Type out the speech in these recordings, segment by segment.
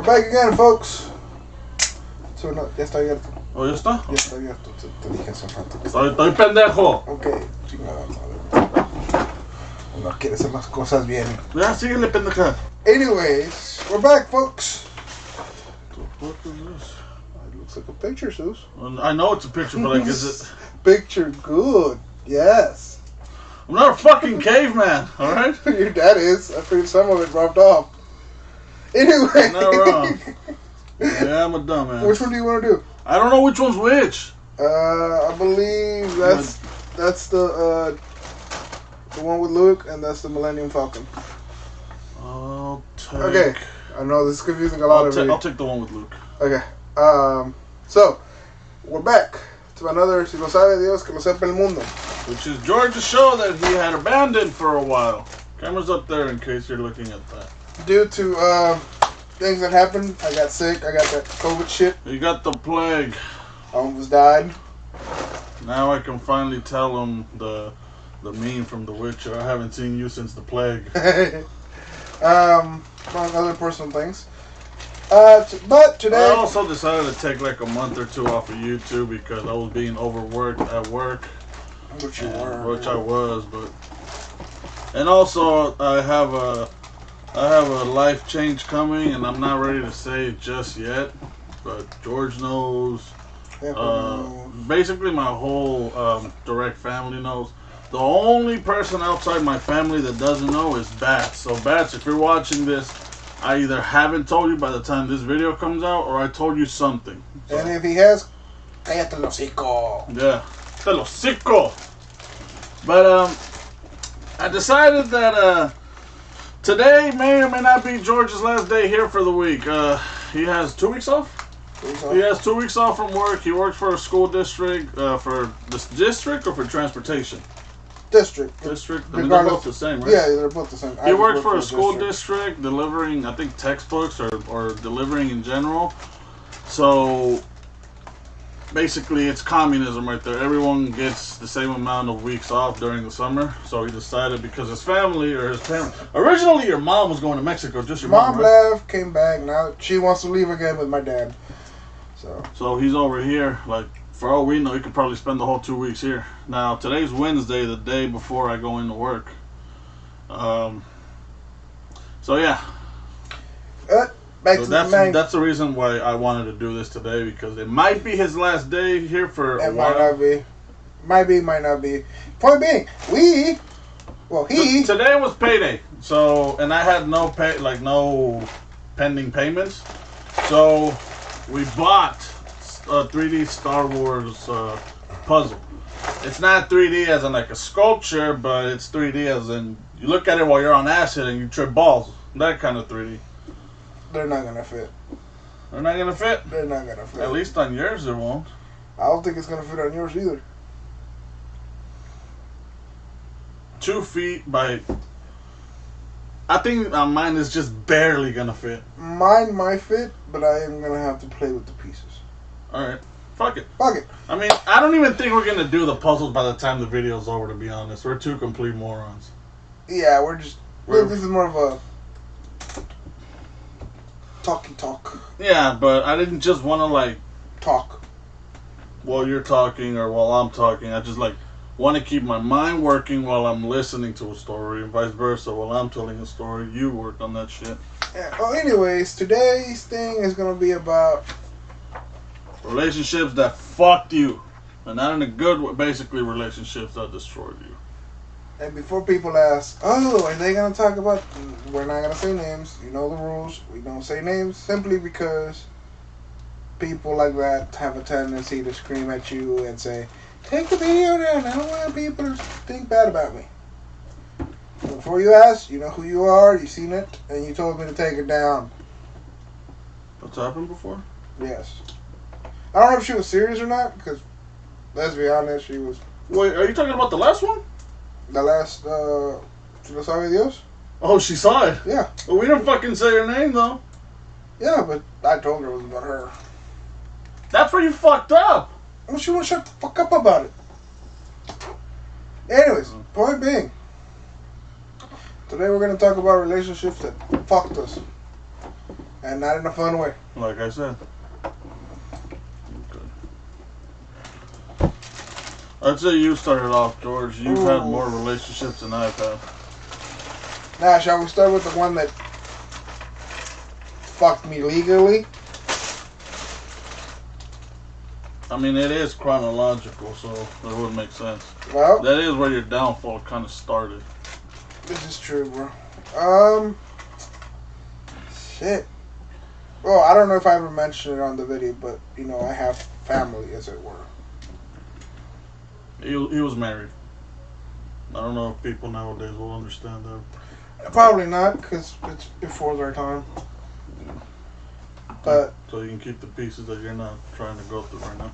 back again, folks. So, no, ya está abierto. ¿Oh, ya está? Ya está abierto. Te dije hace rato. Estoy pendejo. Ok, chingada madre. Uno quiere hacer las cosas bien. Ya, síguele, pendeja. Anyways, we're back, folks. What is this? It looks like a picture, Zeus. I know it's a picture, but like, is it? Picture good. Yes. I'm not a fucking caveman, alright? Your dad is. I figured some of it rubbed off. Anyway. Not wrong. Yeah, I'm a dumbass. Which one do you want to do? I don't know which one's which. I believe that's the one with Luke, and that's the Millennium Falcon. I'll take... Okay. I know this is confusing a lot of you. I'll take the one with Luke. Okay. So, we're back to another Si lo sabe Dios, que lo sepa el mundo. Which is George's show that he had abandoned for a while. Camera's up there in case you're looking at that. Due to things that happened, I got sick. I got that COVID shit. You got the plague. I almost died. Now I can finally tell him the meme from The Witcher. I haven't seen you since the plague. Among other personal things. But today... I also decided to take like a month or two off of YouTube because I was being overworked at work. Which you were. Which I was, but... And also, I have a life change coming, and I'm not ready to say it just yet. But George knows. Basically, my whole direct family knows. The only person outside my family that doesn't know is Bats. So Bats, if you're watching this, I either haven't told you by the time this video comes out, or I told you something. So, and if he has, cállate el hocico. Yeah, te lo hocico. But I decided that today may or may not be George's last day here for the week. He has 2 weeks off. He has 2 weeks off from work. He works for a school district, for this district or for transportation? District. I mean, they're both the same, right? Yeah, they're both the same. He works for a school district, delivering, I think, textbooks or delivering in general. So, basically, it's communism right there. Everyone gets the same amount of weeks off during the summer. So he decided because his family, or his parents... Originally, your mom was going to Mexico, just your mom, right? Left, came back. Now she wants to leave again with my dad. So he's over here, like, for all we know, he could probably spend the whole 2 weeks here. Now, today's Wednesday, the day before I go into work. So, yeah. That's the reason why I wanted to do this today, because it might be his last day here for a while. It might not be. Might not be. Point being, Today was payday, so, and I had no pending payments. So, we bought a 3D Star Wars puzzle. It's not 3D as in like a sculpture, but it's 3D as in you look at it while you're on acid and you trip balls. That kind of 3D. They're not gonna fit. They're not gonna fit? They're not gonna fit. At least on yours it won't. I don't think it's gonna fit on yours either. 2 feet by... I think mine is just barely gonna fit. Mine might fit, but I am gonna have to play with the pieces. Alright. Fuck it. Fuck it. I mean, I don't even think we're gonna do the puzzles by the time the video's over, to be honest. We're two complete morons. Yeah, this is more of a talk. Yeah, but I didn't just want to, like... Talk. While you're talking or while I'm talking. I just, like, want to keep my mind working while I'm listening to a story, and vice versa. While I'm telling a story, you work on that shit. Yeah. Well, anyways, today's thing is going to be about... relationships that fucked you. And not in a good way. Basically, relationships that destroyed you. And before people ask, oh, are they going to talk about... We're not going to say names. You know the rules. We don't say names simply because people like that have a tendency to scream at you and say, take the video down. I don't want people to think bad about me. So before you ask, you know who you are. You've seen it. And you told me to take it down. That's happened before? Yes. I don't know if she was serious or not, because let's be honest, she was... Wait, are you talking about the last one? The last, Si lo sabe Dios? Oh, she saw it? Yeah. Well, we didn't fucking say her name, though. Yeah, but I told her it was about her. That's where you fucked up. Well, she won't shut the fuck up about it. Anyways, point being, today we're going to talk about relationships that fucked us. And not in a fun way. Like I said. Okay. I'd say you started off, George. You've had more relationships than I've had. Now, shall we start with the one that fucked me legally? I mean, it is chronological, so it would make sense. Well, that is where your downfall kind of started. This is true, bro. Shit. Well, I don't know if I ever mentioned it on the video, but, you know, I have family, as it were. He was married. I don't know if people nowadays will understand that. Probably not, because it's before their time. But so you can keep the pieces that you're not trying to go through right now.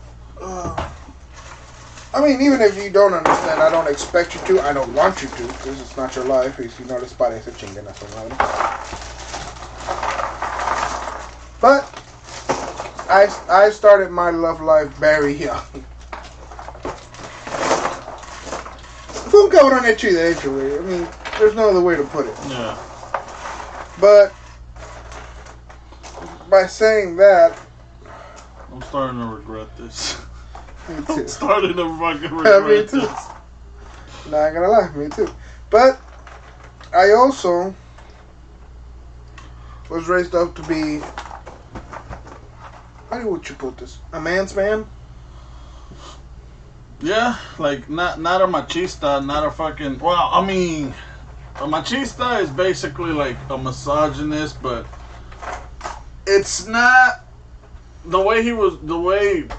I mean, even if you don't understand, I don't expect you to. I don't want you to, because it's not your life. If you know this parece chinguen a su madre. But I started my love life very young. Fue un cabrón hecho y derecho, güey. I mean, there's no other way to put it. Yeah. But by saying that, I'm starting to regret this. Me too. I'm starting to fucking regret me too. this. Not gonna lie, me too. But I also was raised up to be, how would you put this? A man's man? Yeah, like not a machista, not a fucking. Well, I mean, a machista is basically like a misogynist, but it's not the way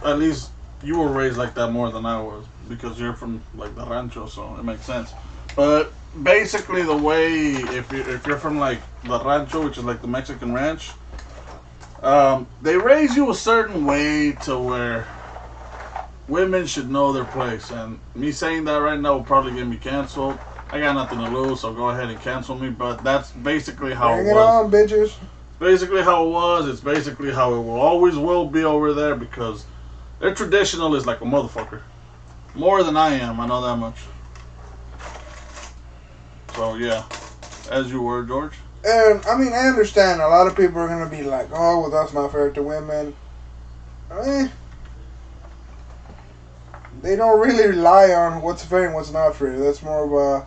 at least you were raised like that more than I was, because you're from like the rancho, so it makes sense. But basically, the way if you're from like the rancho, which is like the Mexican ranch, they raise you a certain way to where women should know their place. And me saying that right now will probably get me canceled. I got nothing to lose, so go ahead and cancel me. But that's basically how Bring it it was. on, bitches. Basically how it was. It's basically how it will be over there, because they're traditionalists like a motherfucker. More than I am, I know that much. So yeah, as you were, George. And I mean, I understand a lot of people are gonna be like, "Oh, well, that's not fair to women." They don't really rely on what's fair and what's not fair. That's more of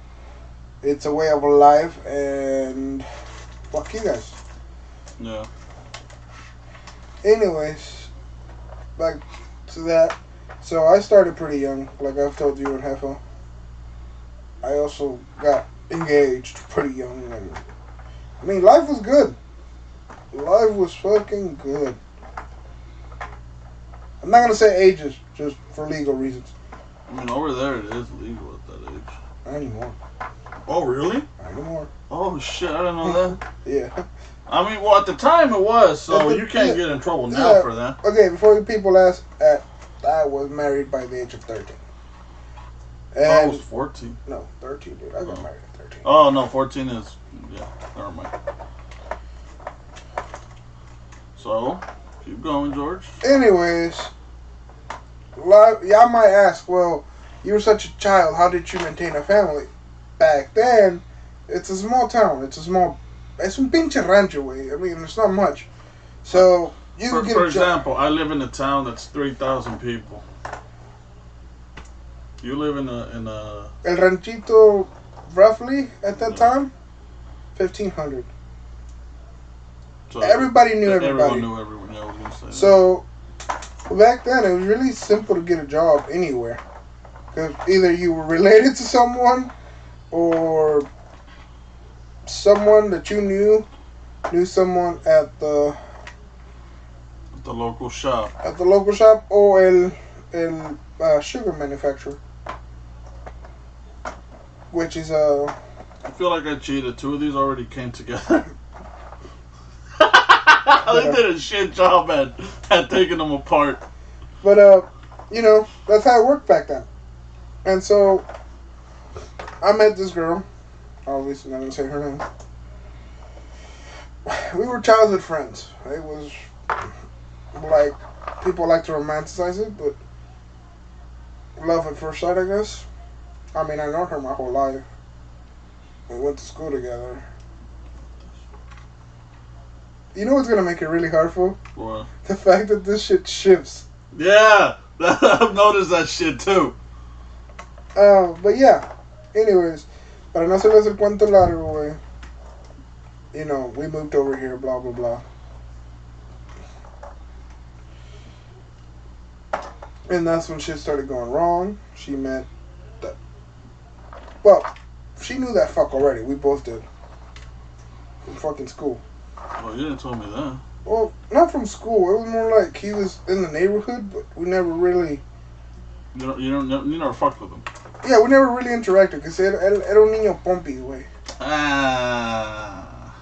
it's a way of life, and fuck you guys. Yeah. Anyways, back to that. So I started pretty young, like I've told you in Heffa. I also got engaged pretty young, and I mean, life was good. Life was fucking good. I'm not gonna say ages, just for legal reasons. I mean, over there it is legal at that age. Not anymore. Oh, really? Not anymore. Oh, shit, I didn't know that. Yeah. I mean, well, at the time it was, so you can't get in trouble now for that. Okay, before people ask, I was married by the age of 13. And I was 14. No, 13, dude. I got married at 13. Oh, no, 14 is, yeah, never mind. So, keep going, George. Anyways, y'all might ask, well, you were such a child, how did you maintain a family? Back then, it's a small town. It's un pinche rancho, way. I mean, it's not much. So, you can get For example, I live in a town that's 3,000 people. You live in a... El ranchito, roughly, at that time, 1,500. So everybody knew everybody. Everyone knew everyone. Yeah, I was gonna say so, back then, it was really simple to get a job anywhere. Because either you were related to someone, or someone that you knew someone at the local shop. At the local shop, or el sugar manufacturer, which is I feel like I cheated. Two of these already came together. They did a shit job at taking them apart. But you know, that's how it worked back then. And so I met this girl. Obviously, I'm not gonna say her name. We were childhood friends. It was like, people like to romanticize it, but love at first sight, I guess. I mean, I know her my whole life. We went to school together. You know what's gonna make it really hard for? What? The fact that this shit shifts. Yeah, I've noticed that shit too. But yeah. Anyways, para no hacerles el cuento largo, güey. You know, we moved over here, blah blah blah. And that's when shit started going wrong. She met that. Well, she knew that fuck already. We both did. From fucking school. Oh, you didn't tell me that. Well, not from school. It was more like he was in the neighborhood, but we never really. You never fucked with him. Yeah, we never really interacted because era un niño pompi, güey. Ah.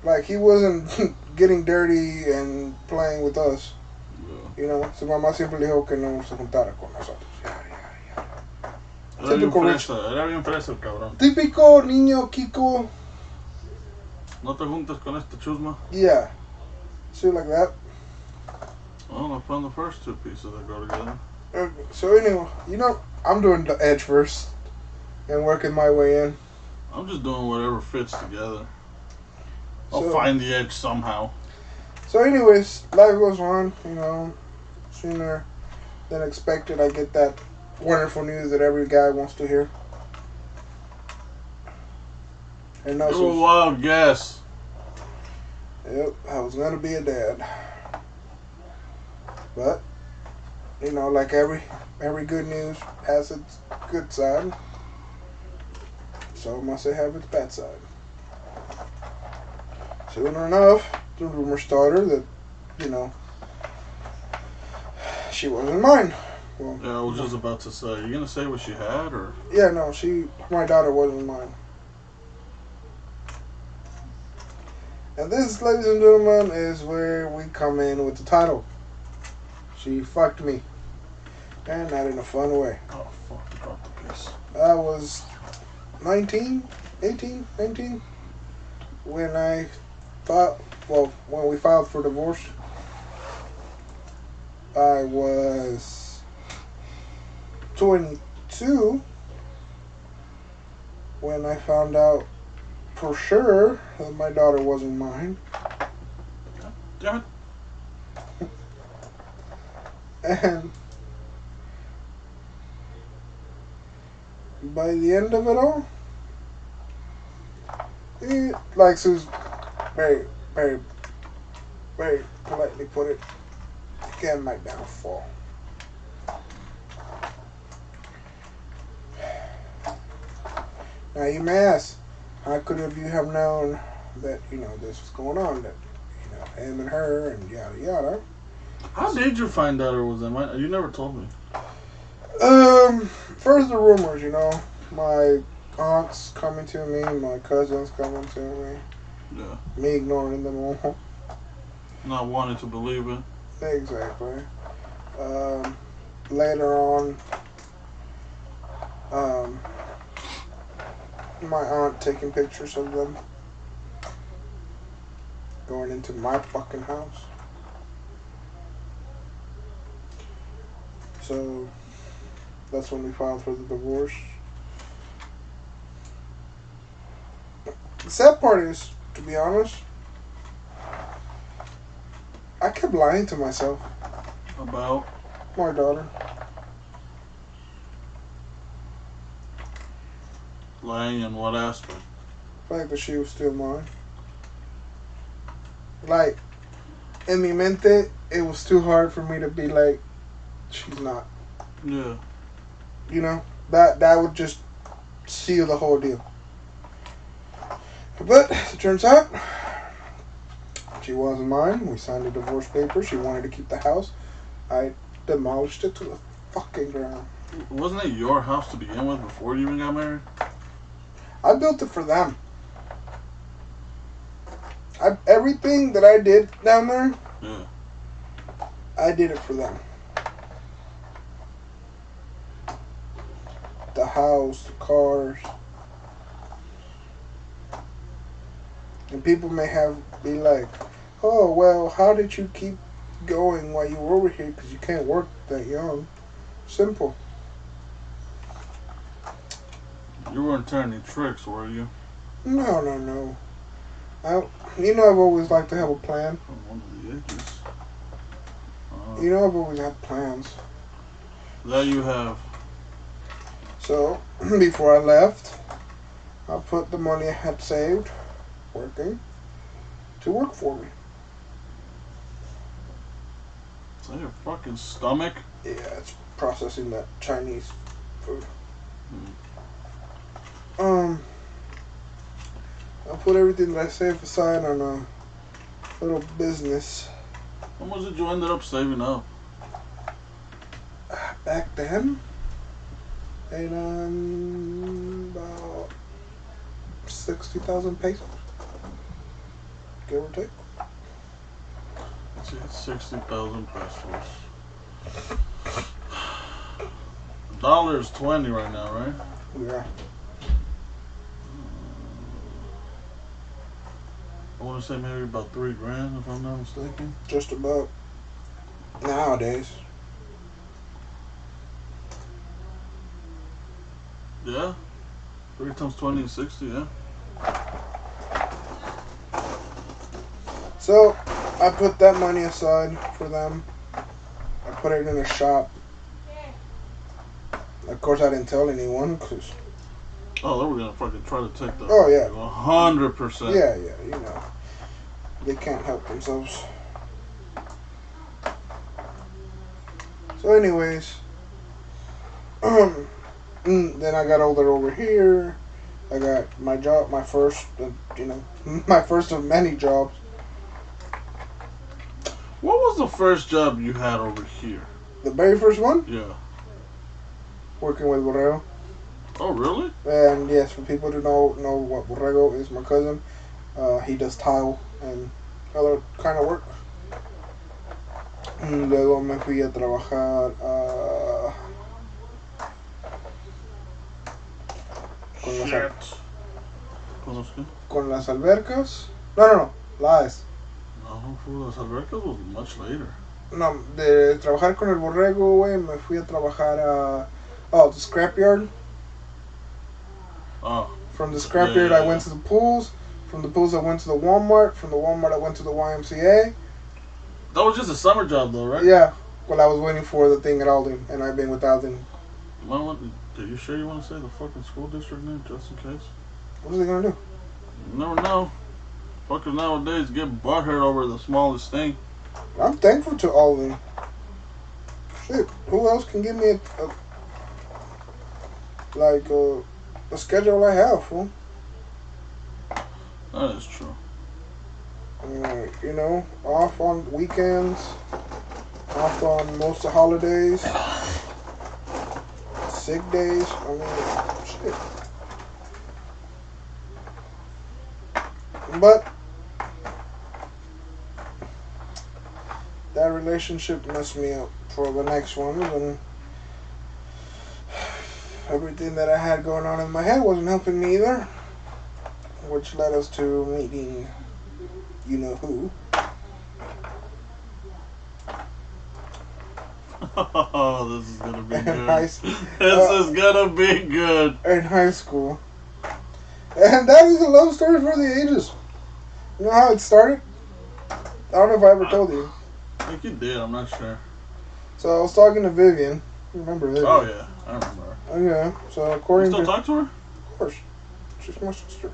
Like he wasn't getting dirty and playing with us. Yeah. You know, su mamá siempre le dijo que no se juntara con nosotros. Era bien fresa el cabrón. Típico niño Kiko. No te juntes con este chusma. Yeah. Shit like that. Well, I found the first two pieces that go together. So anyway, you know, I'm doing the edge first and working my way in. I'm just doing whatever fits together. I'll So- find the edge somehow. So anyways, life goes on, you know, sooner than expected I get that wonderful news that every guy wants to hear. And that's You're a wild guess. Yep, I was gonna be a dad. But, you know, like every good news has its good side. So must it have its bad side. Soon enough, the rumor started that, you know, she wasn't mine. Well, Yeah, I was just about to say. You gonna say what she had, or? yeah, no, my daughter wasn't mine. And this, ladies and gentlemen, is where we come in with the title. She fucked me. And not in a fun way. Oh, fuck, I dropped the piece. I was 19, when when we filed for divorce. I was 22 when I found out for sure that my daughter wasn't mine. Damn it. And by the end of it all, like Sue's very, very, very politely put it, again, my downfall. Now you may ask, how could have you have known that, you know, this was going on, that, you know, him and her and yada yada. How did you find out it was in mine? You never told me. First the rumors, you know, my aunts coming to me, my cousins coming to me, Yeah. me ignoring them all. Not wanting to believe it. Exactly. Later on, my aunt taking pictures of them going into my fucking house. So that's when we filed for the divorce. The sad part is, to be honest, I kept lying to myself. About? My daughter. Lying in what aspect? The fact that she was still mine. Like, in mi mente, it was too hard for me to be like, she's not. Yeah. You know? That would just seal the whole deal. But, as it turns out, she wasn't mine. We signed a divorce paper. She wanted to keep the house. I demolished it to the fucking ground. Wasn't it your house to begin with before you even got married? I built it for them. Everything that I did down there, Yeah. I did it for them. The house, the cars. And people may be like, oh, well, how did you keep going while you were over here? Because you can't work that young. Simple. You weren't turning tricks, were you? No. I've always liked to have a plan. From one of the edges. I've always had plans. That you have. So, before I left, I put the money I had saved, working, to work for me. Is that your fucking stomach? Yeah, it's processing that Chinese food. I put everything that I saved aside on a little business. How much did you end up saving up? Back then, and about 60,000 pesos, give or take. Let's see, it's 60,000 pesos. $1 is 20 right now, right? Yeah. I want to say maybe about $3,000 if I'm not mistaken. Just about. Nowadays. Yeah. 3 times 20 is 60, yeah. So, I put that money aside for them. I put it in a shop. Of course, I didn't tell anyone, cause. Oh, they were gonna fucking try to take the. Oh yeah. 100%. Yeah. They can't help themselves. So, anyways, then I got older over here. I got my job, my first, my first of many jobs. What was the first job you had over here? The very first one? Yeah. Working with Borrego. Oh, really? And yes, for people who know what Borrego is, my cousin. He does tile and other kind of work. Luego me fui a trabajar con las albercas. No, las. No, las albercas was much later. No, de trabajar con el Borrego, güey, me fui a trabajar a the scrapyard. Oh. From the scrapyard, I went to the pools. From the pools, I went to the Walmart. From the Walmart, I went to the YMCA. That was just a summer job, though, right? Yeah. Well, I was waiting for the thing at Alden, and I've been with Alden. Are you sure you want to say the fucking school district name, just in case? What are they gonna do? You never know. Fuckers nowadays get butthurt over the smallest thing. I'm thankful to Alden. Shit, who else can give me a schedule I have, fool? That is true. Off on weekends, off on most of the holidays, sick days. I mean, shit. But that relationship messed me up for the next one, and everything that I had going on in my head wasn't helping me either, which led us to meeting you-know-who. Oh, this is gonna be good. This is gonna be good. In high school. And that is a love story for the ages. You know how it started? I don't know if I ever told you. I think you did, I'm not sure. So I was talking to Vivian. You remember Vivian? Oh, yeah, I remember her. Oh, yeah. So according you still talk to her? Of course. She's my sister.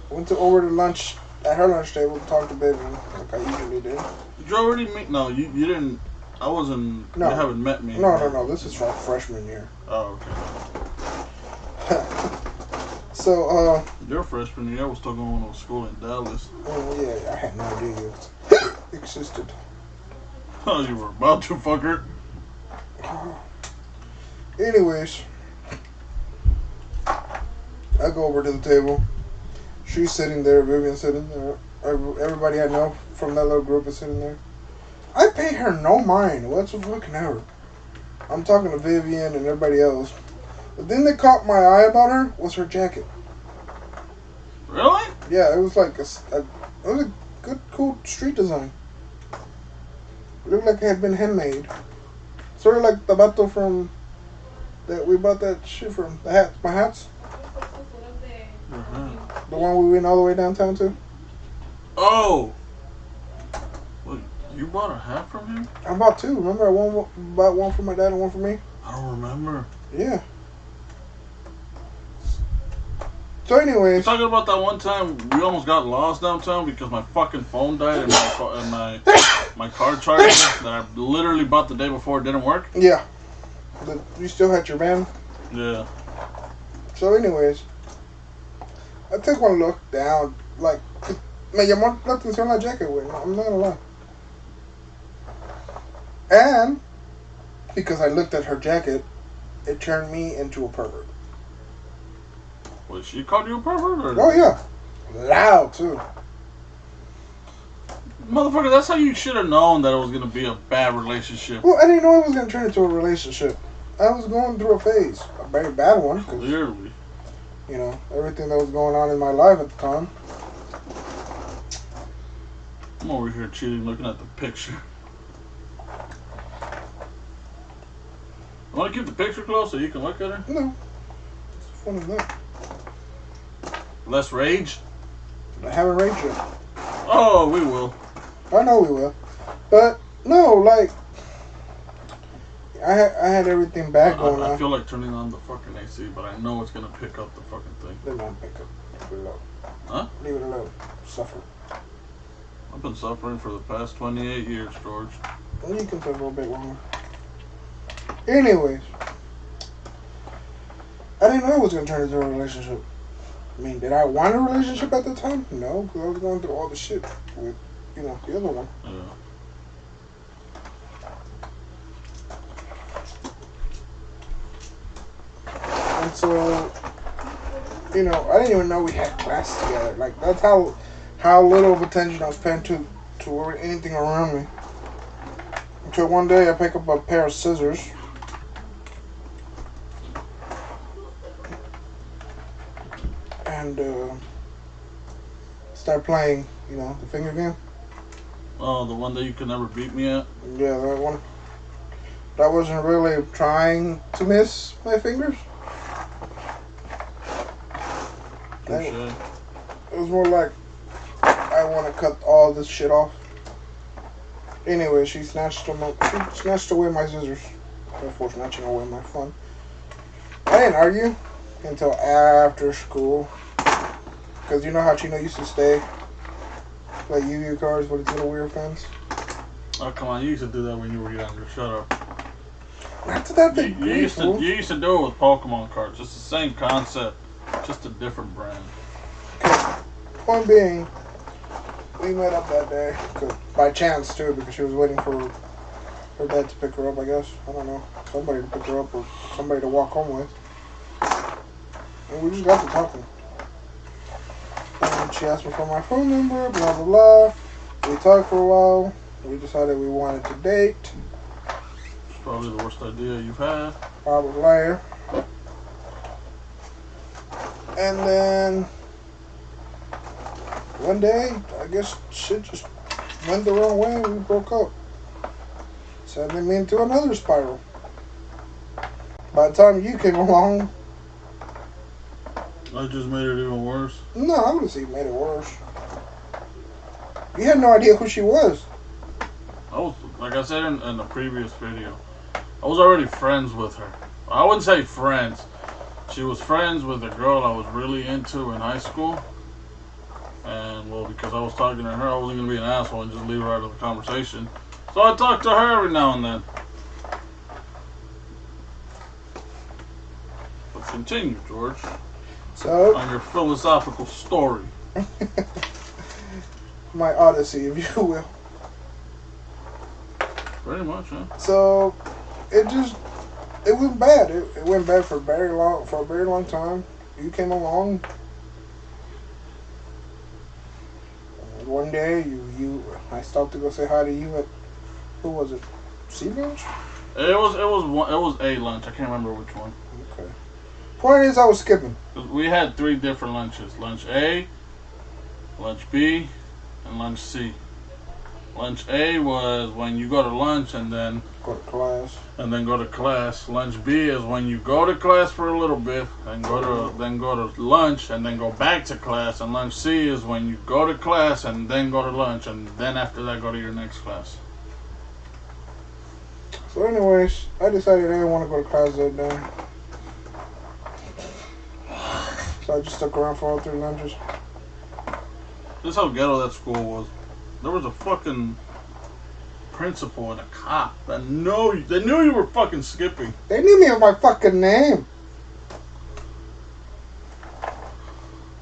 Went over to lunch at her lunch table to talk to Vivian, like I usually do. Did you already meet? No, you didn't. I wasn't. No. You haven't met me. No. This is from freshman year. Oh, okay. So, your freshman year, I was still going to school in Dallas. Oh, yeah, I had no idea you existed. Oh, you were about to, fucker. Anyways, I go over to the table. She's sitting there, Vivian's sitting there. Everybody I know from that little group is sitting there. I pay her no mind whatsoever. I'm talking to Vivian and everybody else. The thing that caught my eye about her was her jacket. Really? Yeah, it was like it was a good, cool street design. It looked like it had been handmade. Sort of like the vato from that we bought that shit from. The hats, my hats. The one we went all the way downtown to. Oh. Wait, you bought a hat from him? I bought two. Remember, I bought one for my dad and one for me. I don't remember. Yeah. So, anyways, you're talking about that one time we almost got lost downtown because my fucking phone died and my car charger that I literally bought the day before didn't work. Yeah. You still had your van. Yeah. So, anyways, I took one look down. Like, me llamó la atención la jacket, güey. I'm not gonna lie. And because I looked at her jacket, it turned me into a pervert. Wait, she called you a pervert? Or? Oh, yeah. Loud, too. Motherfucker, that's how you should have known that it was going to be a bad relationship. Well, I didn't know it was going to turn into a relationship. I was going through a phase. A very bad one. Clearly. You know, everything that was going on in my life at the time. I'm over here cheating, looking at the picture. You want to keep the picture close so you can look at her? No. It's fun as that. Less rage? I haven't raged yet. Oh, we will. I know we will. But, no, like, I had everything back going on. I feel like turning on the fucking AC, but I know it's going to pick up the fucking thing. It won't pick up. Leave it alone. Huh? Leave it alone. Suffer. I've been suffering for the past 28 years, George. Well, you can suffer a bit longer. Anyways, I didn't know it was going to turn into a relationship. I mean, did I want a relationship at the time? No, because I was going through all the shit with, you know, the other one. Yeah. And so, you know, I didn't even know we had class together. Like, that's how little of attention I was paying to anything around me. Until one day I pick up a pair of scissors. And start playing, you know, the finger game. Oh, the one that you could never beat me at? Yeah, that one. I wasn't really trying to miss my fingers. It was more like, I want to cut all this shit off. Anyway, she snatched away my scissors. Therefore, snatching away my fun. I didn't argue until after school. Because you know how Chino used to stay? Play Yu-Gi-Oh cards with his little weird friends? Oh, come on. You used to do that when you were younger. Shut up. Not to that thing. You used to do it with Pokemon cards. It's the same concept. Just a different brand. Okay. Point being, we met up that day. By chance, too, because she was waiting for her dad to pick her up, I guess. I don't know. Somebody to pick her up or somebody to walk home with. And we just got to talking. And she asked me for my phone number, blah, blah, blah. We talked for a while. We decided we wanted to date. It's probably the worst idea you've had. Probably. And then one day, I guess shit just went the wrong way and we broke up. Sending me into another spiral. By the time you came along, I just made it even worse. no, I wouldn't say you made it worse. You had no idea who she was. I was, like I said in the previous video, I was already friends with her. I wouldn't say friends. She was friends with a girl I was really into in high school. And, well, because I was talking to her, I wasn't going to be an asshole and just leave her out of the conversation. So I talked to her every now and then. But continue, George. So, on your philosophical story. my odyssey, if you will. Pretty much, huh? So, it went bad. It went bad for a very long time. You came along. And one day, I stopped to go say hi to you at, who was it? Seabrams? It was a lunch. I can't remember which one. Okay. Point is, I was skipping. We had 3 different lunches: lunch A, lunch B, and lunch C. Lunch A was when you go to lunch and then Go to class. go to class. Lunch B is when you go to class for a little bit and go to lunch and then go back to class. And lunch C is when you go to class and then go to lunch and then after that go to your next class. So anyways, I decided I didn't want to go to class that day. So I just stuck around for all 3 lunches. This is how ghetto that school was. There was a fucking principal and a cop that knew you were fucking skipping. They knew me by my fucking name.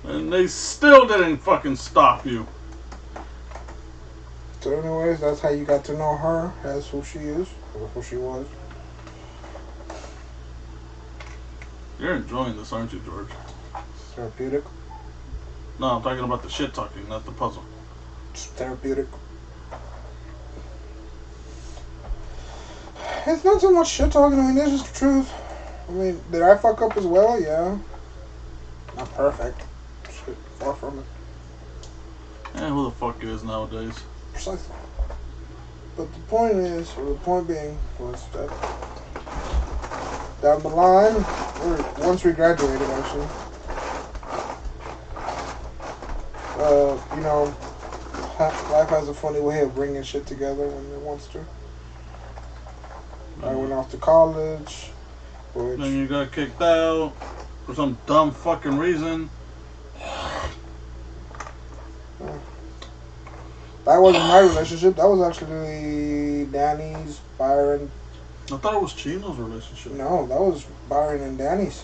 And they still didn't fucking stop you. So anyways, that's how you got to know her as who she is, or who she was. You're enjoying this, aren't you, George? Therapeutic. No, I'm talking about the shit talking, not the puzzle. It's therapeutic. It's not so much shit talking, I mean, this is the truth. I mean, did I fuck up as well? Yeah. Not perfect. Shit, far from it. Who the fuck is nowadays? Precisely. But the point is, or the point being, was that down the line, or once we graduated actually, you know, life has a funny way of bringing shit together when it wants to. I went off to college, which... Then you got kicked out for some dumb fucking reason. That wasn't my relationship. That was actually Danny's, Byron. I thought it was Chino's relationship. No, that was Byron and Danny's.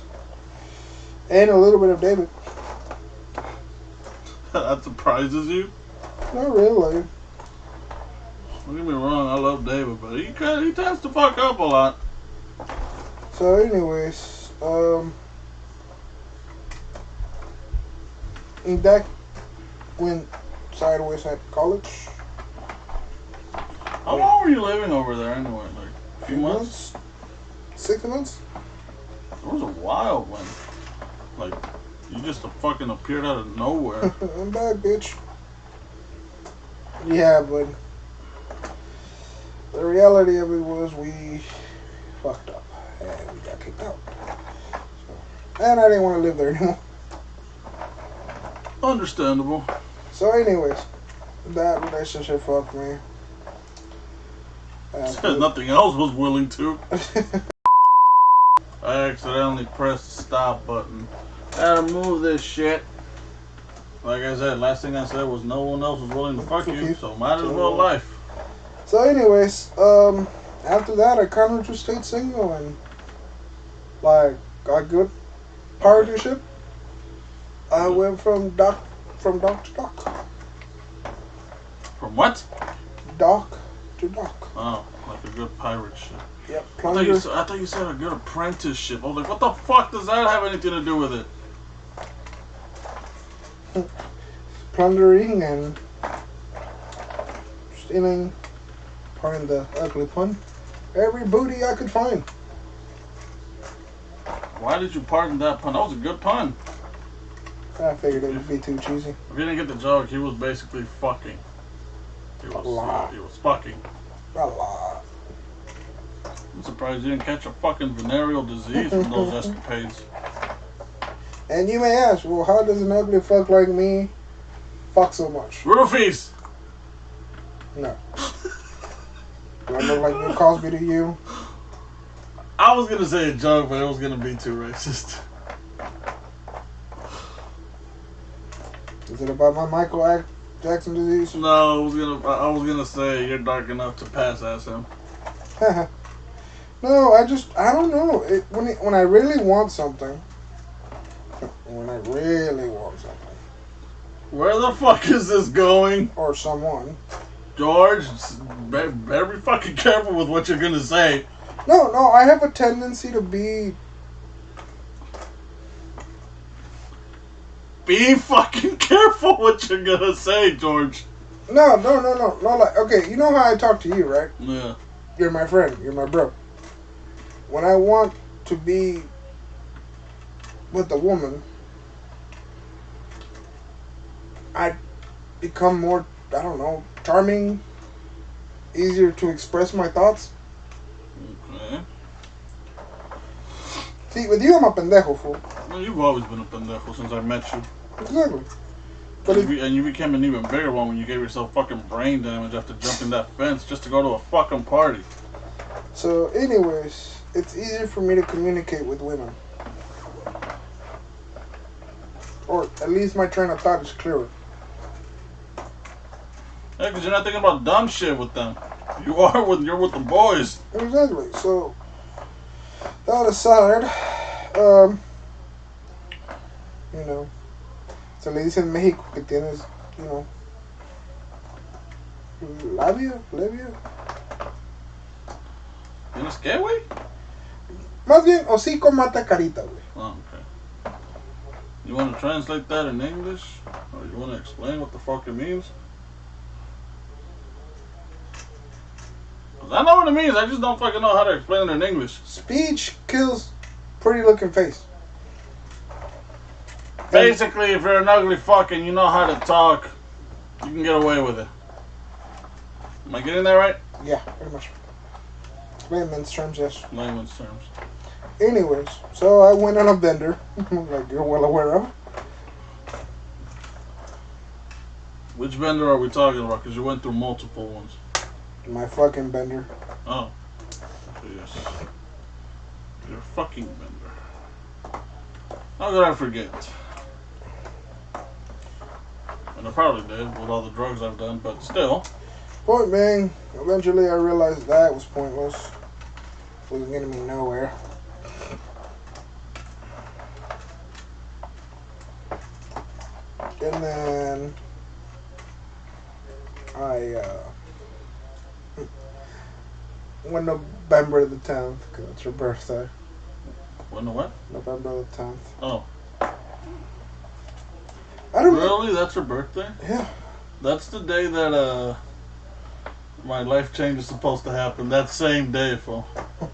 And a little bit of David. That surprises you? Not really. Don't get me wrong, I love David, but he tends to fuck up a lot. So anyways, that went sideways at college. How long were you living over there anyway? Like a few months? 6 months? It was a while when, like, you just fucking appeared out of nowhere. I'm back, bitch. Yeah, but the reality of it was we fucked up and we got kicked out. So, and I didn't want to live there anymore. Understandable. So anyways, that relationship fucked me. Nothing else was willing to. I accidentally pressed the stop button. Gotta move this shit. Like I said, last thing I said was no one else was willing to fuck you, so might as well life. So anyways, after that I kind of just stayed single and like got good partnership. I went from dock to dock. From what? Dock to dock. Oh, like a good pirate ship. Yep, I plunder. thought you said a good apprenticeship. I was like, what the fuck does that have anything to do with it? Plundering and stealing, pardon the ugly pun, every booty I could find. Why did you pardon that pun? That was a good pun. I figured it would be too cheesy. If you didn't get the joke, he was basically fucking. He was fucking. A lot. I'm surprised you didn't catch a fucking venereal disease from those escapades. And you may ask, well, how does an ugly fuck like me fuck so much? Roofies! No. Do I look like Bill Cosby to you? I was gonna say a joke, but it was gonna be too racist. Is it about my Michael Jackson disease? No, I was gonna say you're dark enough to pass as him. No, I don't know. When I really want something, Where the fuck is this going? or someone. George, better be fucking careful with what you're gonna say. No, I have a tendency to be. Be fucking careful what you're gonna say, George. No. Like, okay, you know how I talk to you, right? Yeah. You're my friend. You're my bro. When I want to be with a woman, I become more, I don't know, charming, easier to express my thoughts. Okay. See, with you, I'm a pendejo, fool. Well, you've always been a pendejo since I met you. Exactly. But And you became an even bigger one when you gave yourself fucking brain damage after jumping that fence just to go to a fucking party. So, anyways, it's easier for me to communicate with women. Or at least my train of thought is clearer. Yeah, because you're not thinking about dumb shit with them. You're with the boys. Exactly. So, that aside, you know, se le dice en México que tienes, you know, labia. ¿Tienes qué, güey? Más bien, hocico mata carita, güey. Oh, okay. You want to translate that in English? Or you want to explain what the fuck it means? Because I know what it means, I just don't fucking know how to explain it in English. Speech kills pretty looking face. Basically, if you're an ugly fuck and you know how to talk, you can get away with it. Am I getting that right? Yeah, pretty much. Layman's terms, yes. Layman's terms. Anyways, so I went on a bender, like you're well aware of. Which bender are we talking about? Because you went through multiple ones. My fucking bender. Oh. Yes. Your fucking bender. How could I forget? And I probably did with all the drugs I've done, but still. Point being, eventually I realized that was pointless. Wasn't getting me nowhere. And then when November the 10th, because it's her birthday. When the what? November the 10th. Oh. I don't Really? That's her birthday? Yeah. That's the day that my life change is supposed to happen. That same day, fool.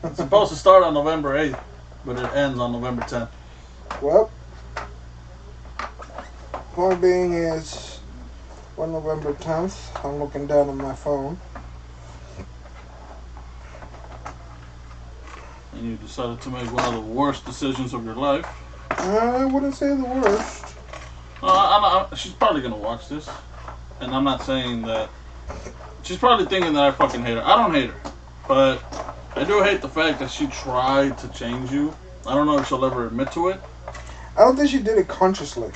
It's supposed to start on November 8th, but it ends on November 10th. Well, point being is, on November 10th, I'm looking down on my phone. And you decided to make one of the worst decisions of your life. I wouldn't say the worst. She's probably going to watch this. And I'm not saying that. She's probably thinking that I fucking hate her. I don't hate her. But I do hate the fact that she tried to change you. I don't know if she'll ever admit to it. I don't think she did it consciously.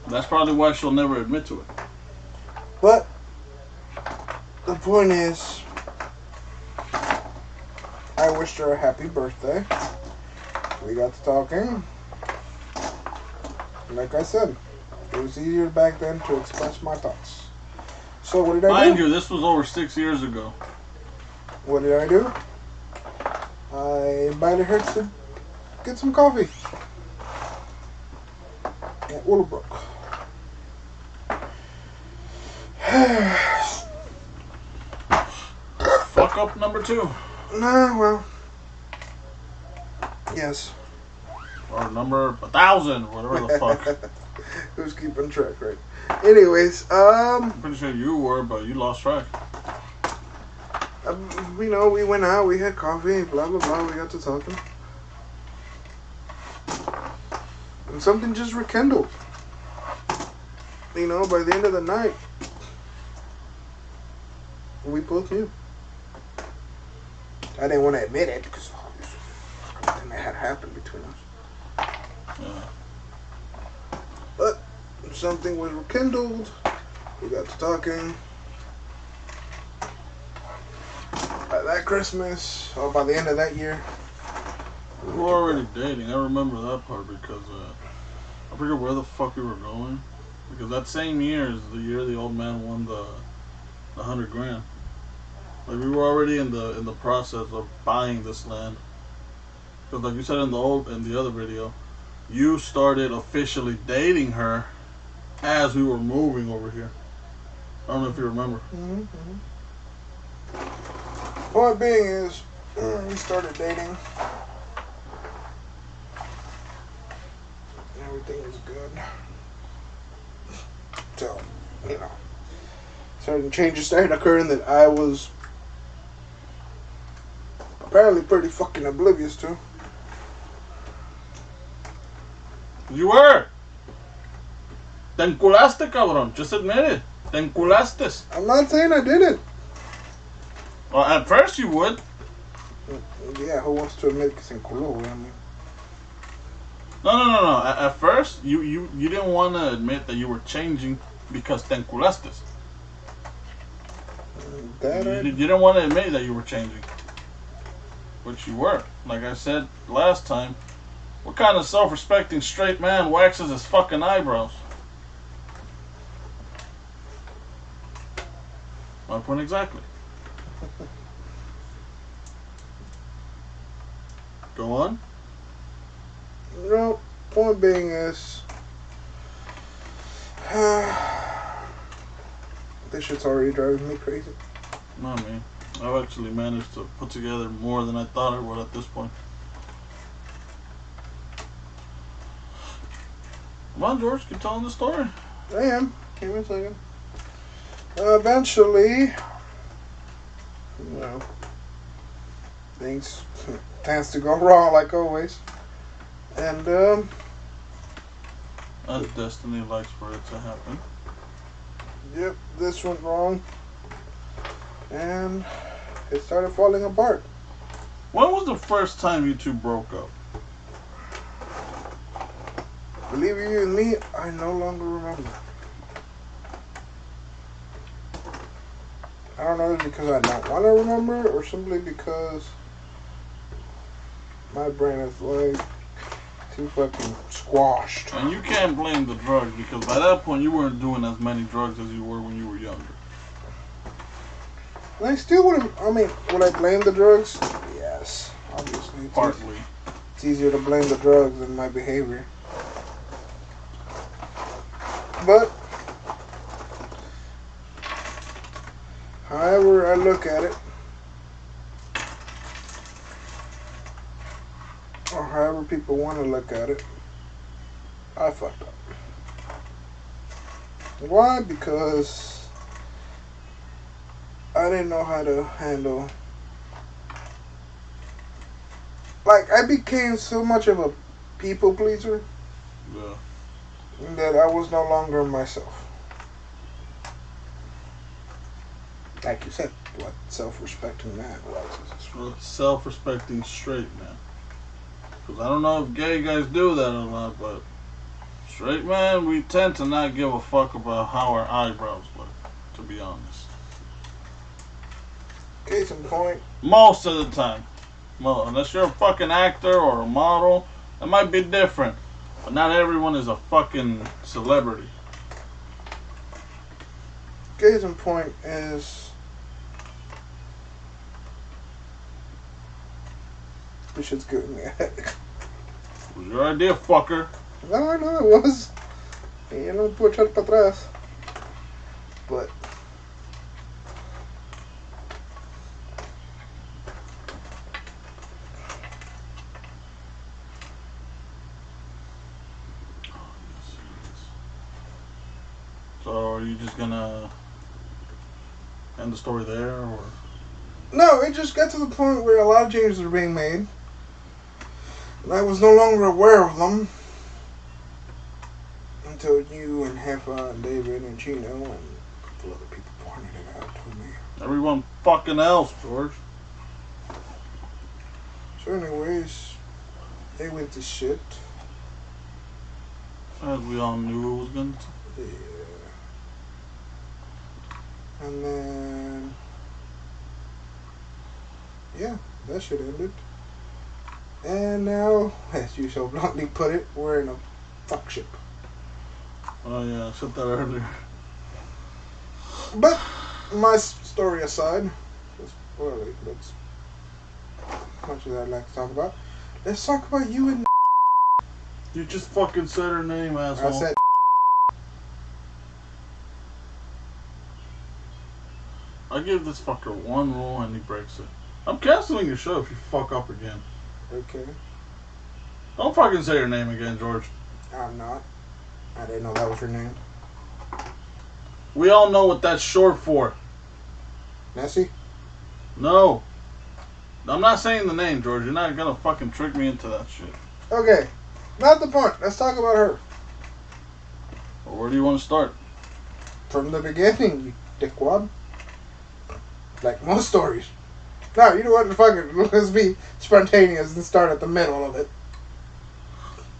That's probably why she'll never admit to it. But the point is, I wished her a happy birthday. We got to talking. Like I said, it was easier back then to express my thoughts. So what did I do? Mind you, this was over 6 years ago. What did I do? I invited her to get some coffee at Willowbrook. Fuck up number 2. Nah, well, yes. Or number 1,000, whatever the fuck. Who's keeping track, right? Anyways, I'm pretty sure you were, but you lost track. you know, we went out, we had coffee, blah blah blah. We got to talking, and something just rekindled. You know, by the end of the night, we both knew. I didn't want to admit it because something that had happened between us. Yeah. But something was rekindled. We got to talking. By that Christmas, or by the end of that year, We were already dating. I remember that part because I forget where the fuck we were going. Because that same year is the year the old man won the $100,000. Like we were already in the process of buying this land. Because like you said in the other video, you started officially dating her as we were moving over here. I don't know if you remember. Mm-hmm. Point being is, we started dating. Everything was good. So, you know, certain changes started occurring that I was Apparently pretty fucking oblivious too. You were. Te enculaste, cabrón. Just admit it. Te enculaste. I'm not saying I didn't. Well, at first you would. Yeah, who wants to admit que se enculó, I mean. No. At first, you didn't want to admit that you were changing because te enculaste. You didn't want to admit that you were changing. Which you were. Like I said last time, what kind of self-respecting straight man waxes his fucking eyebrows? My point exactly. Go on. No, point being is, this shit's already driving me crazy. No, man. I've actually managed to put together more than I thought I would at this point. Come on, George, keep telling the story. I am. Give me a second. Eventually, you know, things tends to go wrong like always. And, as destiny likes for it to happen. Yep, this went wrong. And it started falling apart. When was the first time you two broke up? Believe you and me, I no longer remember. I don't know if it's because I don't want to remember or simply because my brain is like too fucking squashed. And you can't blame the drugs because by that point you weren't doing as many drugs as you were when you were younger. And I still wouldn't, I mean, would I blame the drugs? Yes, obviously. Partly. It's easier to blame the drugs than my behavior. But, however I look at it, or however people want to look at it, I fucked up. Why? Because I didn't know how to handle. Like, I became so much of a people pleaser. Yeah. That I was no longer myself. Like you said, what self-respecting man was. Self-respecting straight man. Because I don't know if gay guys do that or not, but straight man, we tend to not give a fuck about how our eyebrows look, to be honest. Case in point. Most of the time. Well, unless you're a fucking actor or a model, that might be different. But not everyone is a fucking celebrity. Case in point is this shit's giving me a headache. It was your idea, fucker. No, I know it was. You know, puedo echar para atrás. But So are you just gonna end the story there, or? no, it just got to the point where a lot of changes were being made. And I was no longer aware of them until you and Hefa and David and Chino and a couple other people pointed it out to me. Everyone fucking else, George. So anyways, they went to shit. As we all knew it was going to. Yeah. And then, yeah, that shit ended. And now, as you so bluntly put it, we're in a fuck ship. Oh yeah, I said that earlier. But, my story aside, let's, as much as I'd like to talk about, let's talk about you and You just fucking said her name, asshole. I said I give this fucker one rule and he breaks it. I'm canceling your show if you fuck up again. okay, Don't fucking say your name again, George. I'm not. I didn't know that was your name. We all know what that's short for. Nessie? No. I'm not saying the name, George. You're not gonna fucking trick me into that shit. Okay, not the point. Let's talk about her. Well, where do you want to start? From the beginning, dickwad. Like most stories. No, you know what? Fucking let's be spontaneous and start at the middle of it.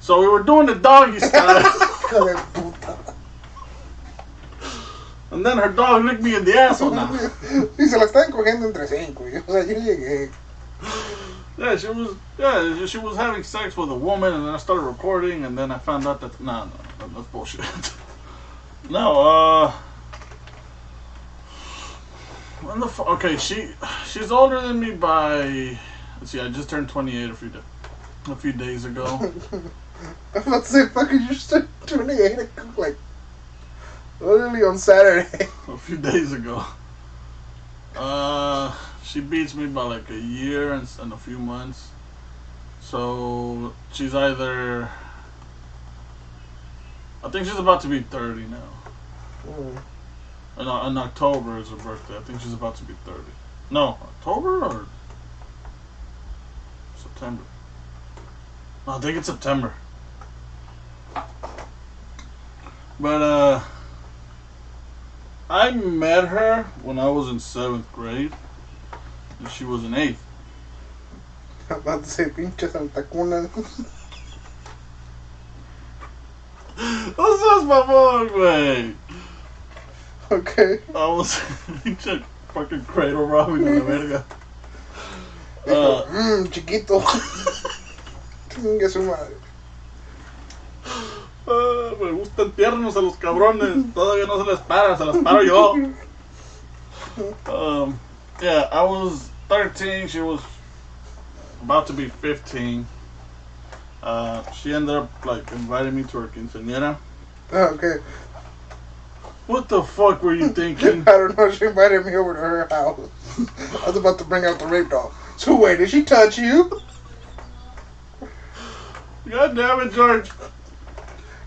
So we were doing the doggy style, and then her dog licked me in the asshole now. Y se la están cogiendo entre cinco. O sea, yo llegué. Yeah, she was having sex with a woman, and then I started recording, and then I found out that no, that's bullshit. No, when the okay, she's older than me by. Let's see, I just turned 28 a few days ago. I'm about to say, fucking, you're still 28 and cook like literally on Saturday. A few days ago. She beats me by like a year and a few months. So she's either. I think she's about to be 30 now. In October is her birthday. I think she's about to be 30. No, October or September? No, I think it's September. But I met her when I was in 7th grade, and she was in 8th. I'm about to say, pinche Santa Cuna. No seas mamón, güey. Okay. I was pinche fucking cradle robbing a la verga. Chiquito. Chingue su madre. Me gustan tiernos a los cabrones. Todavía no se les para, se las paro yo. Yeah, I was 13. She was about to be 15. She ended up like inviting me to her quinceañera. Okay. What the fuck were you thinking? I don't know. She invited me over to her house. I was about to bring out the rape doll. So wait, did she touch you? God damn it, George.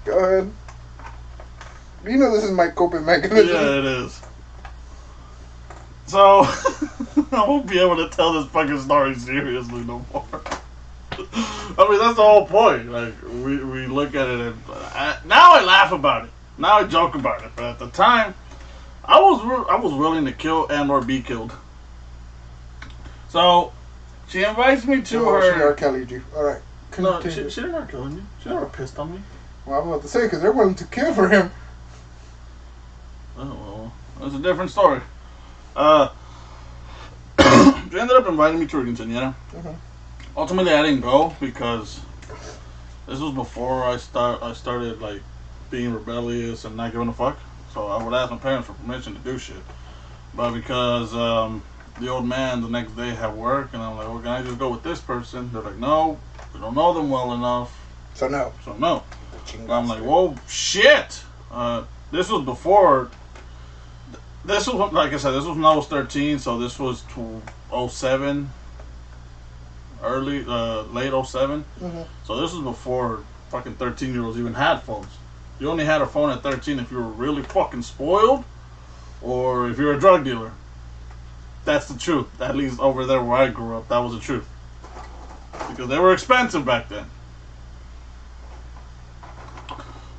Go ahead. You know this is my coping mechanism. Yeah, it is. So, I won't be able to tell this fucking story seriously no more. I mean, that's the whole point. Like, we look at it and now I laugh about it. Now I joke about it. But at the time, I was willing to kill and or be killed. So, she invites me to her. She R. Kelly'd you. All right. No, she didn't R. Kelly me. She never pissed on me. Well, I'm about to say, because they're willing to kill for him. Oh, well, that's a different story. She ended up inviting me to her quinceañera. Mm-hmm. Ultimately, I didn't go because this was before I started like being rebellious and not giving a fuck. So I would ask my parents for permission to do shit. But because the old man the next day had work, and I'm like, well, can I just go with this person? They're like, no, we don't know them well enough. So no. And I'm like, whoa, shit. This was before. This was, like I said, this was when I was 13, so this was 07, late 07. Mm-hmm. So this was before fucking 13-year-olds even had phones. You only had a phone at 13 if you were really fucking spoiled, or if you're a drug dealer. That's the truth. At least over there where I grew up, that was the truth. Because they were expensive back then.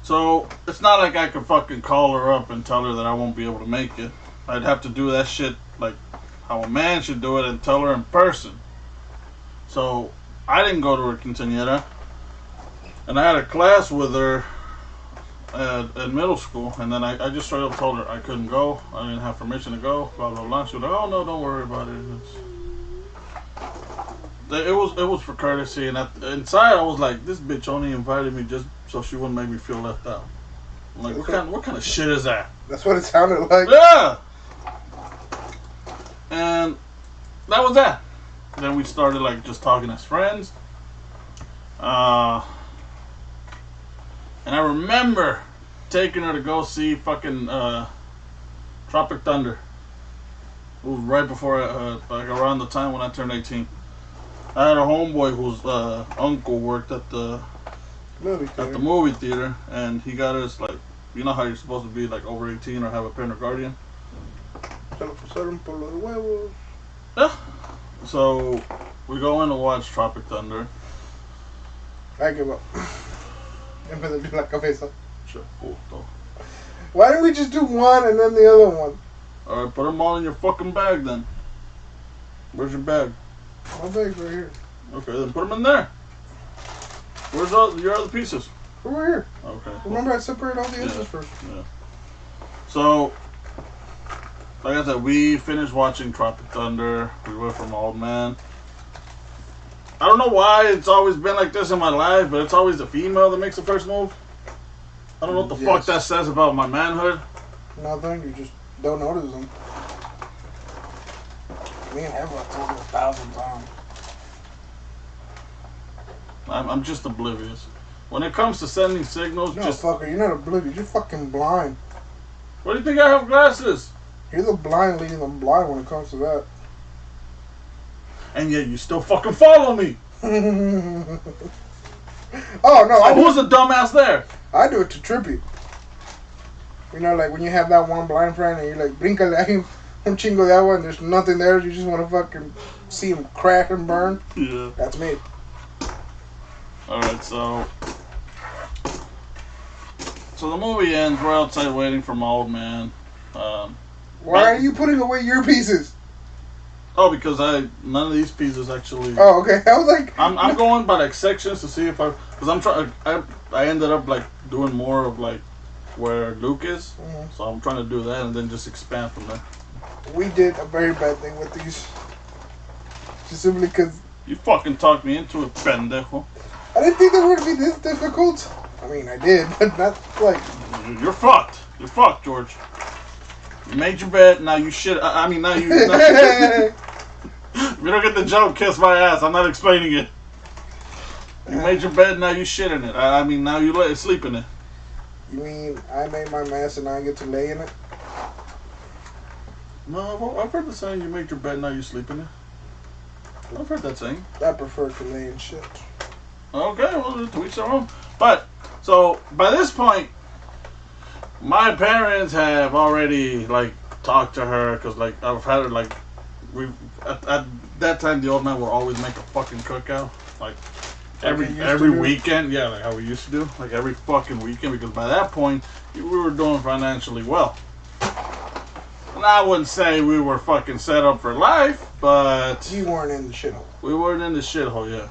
So, it's not like I could fucking call her up and tell her that I won't be able to make it. I'd have to do that shit like how a man should do it and tell her in person. So, I didn't go to her quinceañera. And I had a class with her at middle school. And then I just straight up told her I couldn't go. I didn't have permission to go. Blah, blah, blah. She was like, oh, no, don't worry about it. It was for courtesy, and inside I was like, this bitch only invited me just so she wouldn't make me feel left out. I'm like, what kind of shit is that? That's what it sounded like. Yeah. And that was that. Then we started like just talking as friends. And I remember taking her to go see fucking Tropic Thunder. It was right before, like around the time when I turned 18. I had a homeboy whose uncle worked at the movie theater, and he got us like, you know how you're supposed to be like over 18 or have a parent or guardian. Se lo pasaron por los huevos. Yeah. So We go in to watch Tropic Thunder. I give up. En vez de la cabeza. Shit, puto. Why didn't we just do one and then the other one? Alright, put them all in your fucking bag then. Where's your bag? My bag's right here. Okay, then put them in there. Where's all your other pieces? They're right here. Okay. Remember, I separated all the edges first. Yeah. So, like I said, we finished watching Tropic Thunder. We went from Old Man. I don't know why it's always been like this in my life, but it's always the female that makes the first move. I don't know what the fuck that says about my manhood. Nothing, you just don't notice them. Me and Eva told you 1,000 times. I'm just oblivious. When it comes to sending signals, No, fucker, you're not oblivious, you're fucking blind. What do you think I have glasses? You're the blind leading the blind when it comes to that. And yet you still fucking follow me. Oh, no. So who's the dumbass there? I do it to trip you. You know, like when you have that one blind friend and you're like, brincale ahí un chingo de agua and there's nothing there, you just want to fucking see him crack and burn. Yeah. That's me. Alright, so the movie ends. We're outside waiting for my old man. Why are you putting away your pieces? Oh, because none of these pieces actually. Oh, okay. I was like, I'm going by like sections to see if because I'm trying. I ended up like doing more of like where Luke is, so I'm trying to do that and then just expand from there. We did a very bad thing with these, just simply because you fucking talked me into it, pendejo. I didn't think they were going to be this difficult. I mean, I did, but not like. You're fucked. You're fucked, George. You made your bed, now you shit. Now you. Now, if you don't get the joke, kiss my ass. I'm not explaining it. You made your bed, now you shit in it. Now you sleep in it. You mean I made my mess and now I get to lay in it? No, I've heard the saying, you made your bed, now you sleep in it. I've heard that saying. I prefer to lay in shit. Okay, well, to each their own. But, so, by this point, my parents have already, like, talked to her, because, like, I've had her, like, at that time, the old man would always make a fucking cookout, like, every weekend, yeah, like how we used to do, like, every fucking weekend, because by that point, we were doing financially well. And I wouldn't say we were fucking set up for life, but... You weren't in the shithole. We weren't in the shithole, yeah.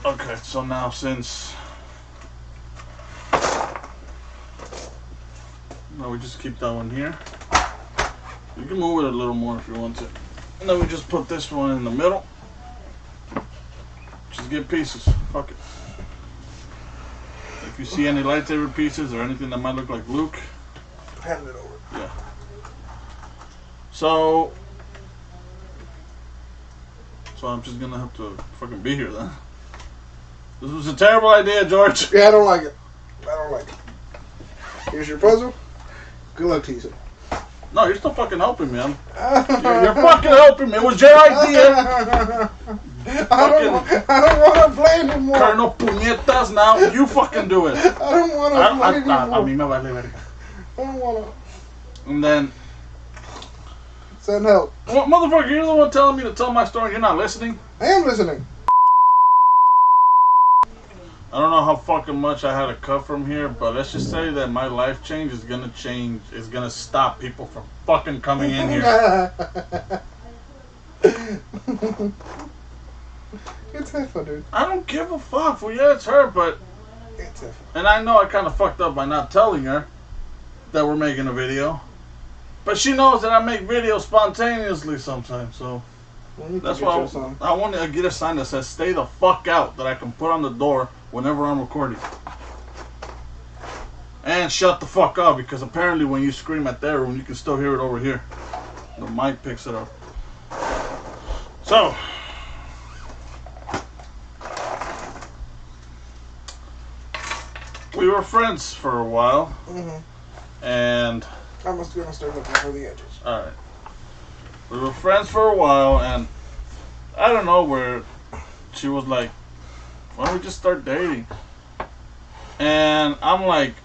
Okay, so now since... No, we just keep that one here. You can move it a little more if you want to. And then we just put this one in the middle. Just get pieces. Fuck it. If you see any lightsaber pieces or anything that might look like Luke, hand it over. Yeah. So I'm just gonna have to fucking be here then. This was a terrible idea, George. Yeah, I don't like it. I don't like it. Here's your puzzle. Good luck to you, sir. No, you're still fucking helping me. You're fucking helping me. It was your idea. I don't want to play anymore. Colonel Puñetas, now you fucking do it. I don't want to play anymore. A mí me vale verga. I don't want to. And then... Send help. Well, motherfucker, you're the one telling me to tell my story. You're not listening. I am listening. I don't know how fucking much I had to cut from here, but let's just say that my life change is gonna change. Is gonna stop people from fucking coming in here. It's Sepa, dude. I don't give a fuck. Well, yeah, it's her, but... It's Sepa. And I know I kind of fucked up by not telling her that we're making a video. But she knows that I make videos spontaneously sometimes, so... That's why I want to get a sign that says "Stay the fuck out" that I can put on the door whenever I'm recording. And shut the fuck up, because apparently when you scream at their room, you can still hear it over here. The mic picks it up. So, we were friends for a while, and I'm just gonna start looking for the edges. All right. We were friends for a while, and I don't know where she was like, why don't we just start dating? And I'm like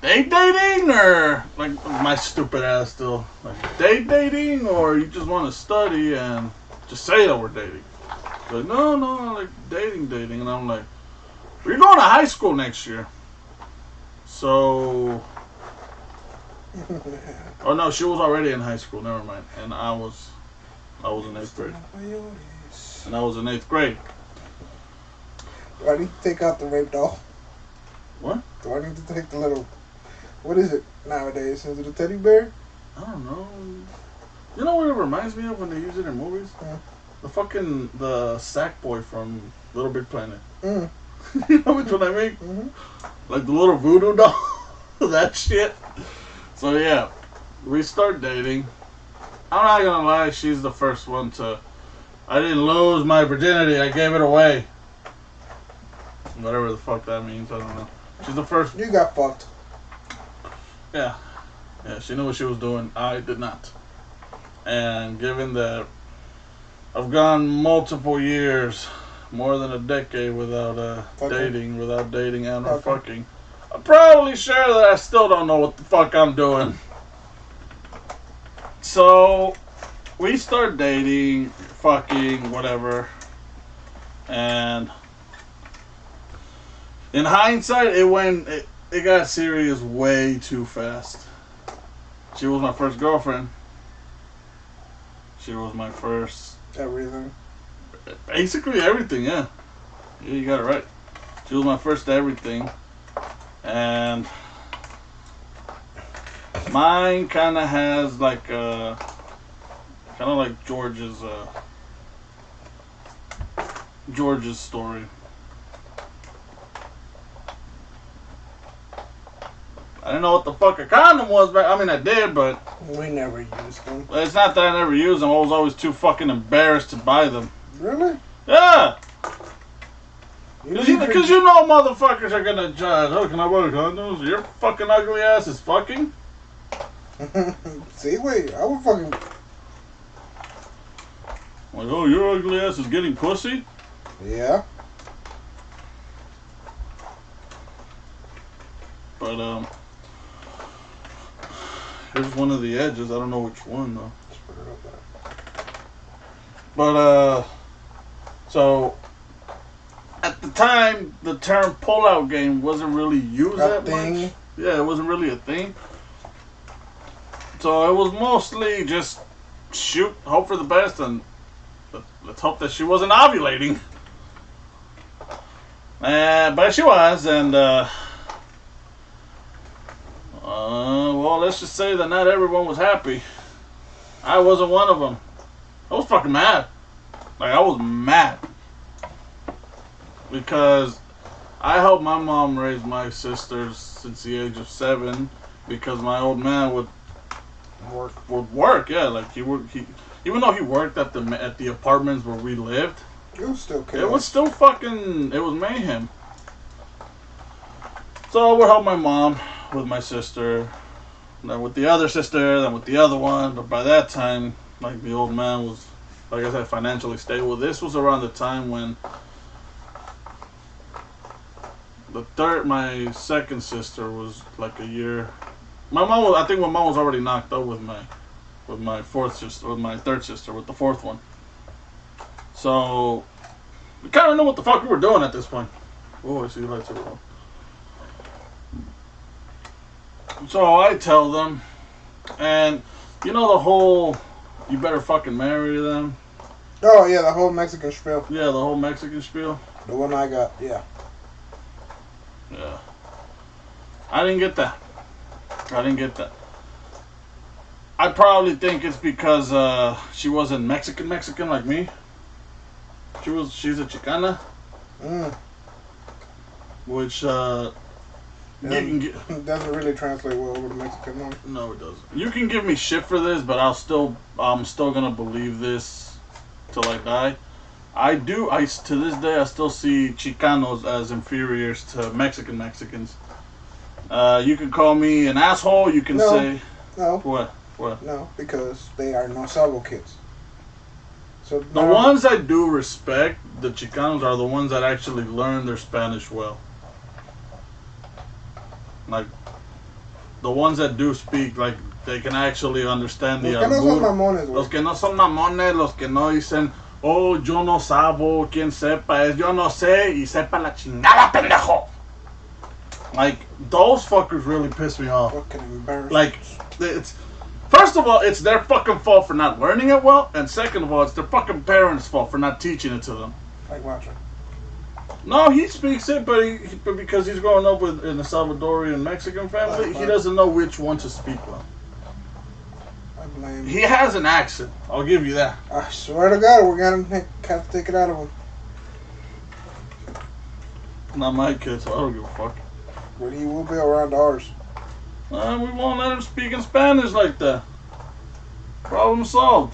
dating or like my stupid ass still, like dating, or you just want to study and just say that we're dating. But no, like dating, and I'm like, we're going to high school next year. So, oh no, she was already in high school. Never mind. And I was in 8th grade. And I was in 8th grade. Do I need to take out the rape doll? What? Do I need to take the little... What is it nowadays? Is it a teddy bear? I don't know. You know what it reminds me of when they use it in movies? Yeah. The sack boy from Little Big Planet. Mm. You know which one I mean? Mm-hmm. Like the little voodoo doll. That shit. So yeah, we start dating. I'm not gonna lie, she's the first one to... I didn't lose my virginity, I gave it away. Whatever the fuck that means, I don't know. She's the first... You got fucked. Yeah, she knew what she was doing. I did not. And given that I've gone multiple years, more than a decade without dating and or fucking, I'm probably sure that I still don't know what the fuck I'm doing. So, we start dating, fucking, whatever. And in hindsight, it got serious way too fast. She was my first girlfriend. She was my first... Everything. Basically everything, yeah. Yeah, you got it right. She was my first everything. And mine kind of has like kind of like George's story. I didn't know what the fuck a condom was, but I mean I did, but we never used them. It's not that I never used them. I was always too fucking embarrassed to buy them. Really? Yeah. Because you know motherfuckers are gonna judge. Oh, can I buy condoms? Your fucking ugly ass is fucking. See, wait, I would fucking... Like, oh, your ugly ass is getting pussy? Yeah. But, here's one of the edges. I don't know which one, though. But, so, at the time, the term pull-out game wasn't really used that much. Yeah, it wasn't really a thing. So, it was mostly just shoot, hope for the best, and let's hope that she wasn't ovulating. But she was, and, well, let's just say that not everyone was happy. I wasn't one of them. I was fucking mad. Like, I was mad. Because I helped my mom raise my sisters since the age of 7. Because my old man would work, yeah. Like, even though he worked at the apartments where we lived, it was still chaos. It was still fucking, it was mayhem. So I would help my mom with my sister, then with the other sister, then with the other one. But by that time, like, the old man was, like I said, financially stable. This was around the time when my second sister was like a year. I think my mom was already knocked up with my fourth sister, with my third sister, with the fourth one. So we kind of knew what the fuck we were doing at this point. Oh, I see lights are on. So I tell them, and you know the whole, you better fucking marry them. Oh yeah, the whole Mexican spiel. Yeah, the whole Mexican spiel. The one I got, yeah. Yeah. I didn't get that. I probably think it's because she wasn't Mexican like me. She's a Chicana. Which doesn't really translate well with Mexican, no. No, it doesn't. You can give me shit for this, but I'm still gonna believe this till I die. To this day, I still see Chicanos as inferiors to Mexicans. You can call me an asshole. You can say... No. What? No, because they are no salvo kids. So the ones I do respect, the Chicanos, are the ones that actually learn their Spanish well. Like, the ones that do speak, like, they can actually understand the Los que no son mamones, Los que no son mamones, los que no dicen, oh, yo no sabo, quien sepa, es yo no sé, y sepa la chingada, pendejo. Like, those fuckers really piss me off. Fucking embarrassing. Like, it's... First of all, it's their fucking fault for not learning it well, and second of all, it's their fucking parents' fault for not teaching it to them. Like watching. No, he speaks it, but because he's growing up in a Salvadorian Mexican family, he doesn't know which one to speak well. I blame. He has an accent. I'll give you that. I swear to God, we're gonna have to take it out of him. Not my kid, so I don't give a fuck. But he will be around ours. We won't let him speak in Spanish like that. Problem solved.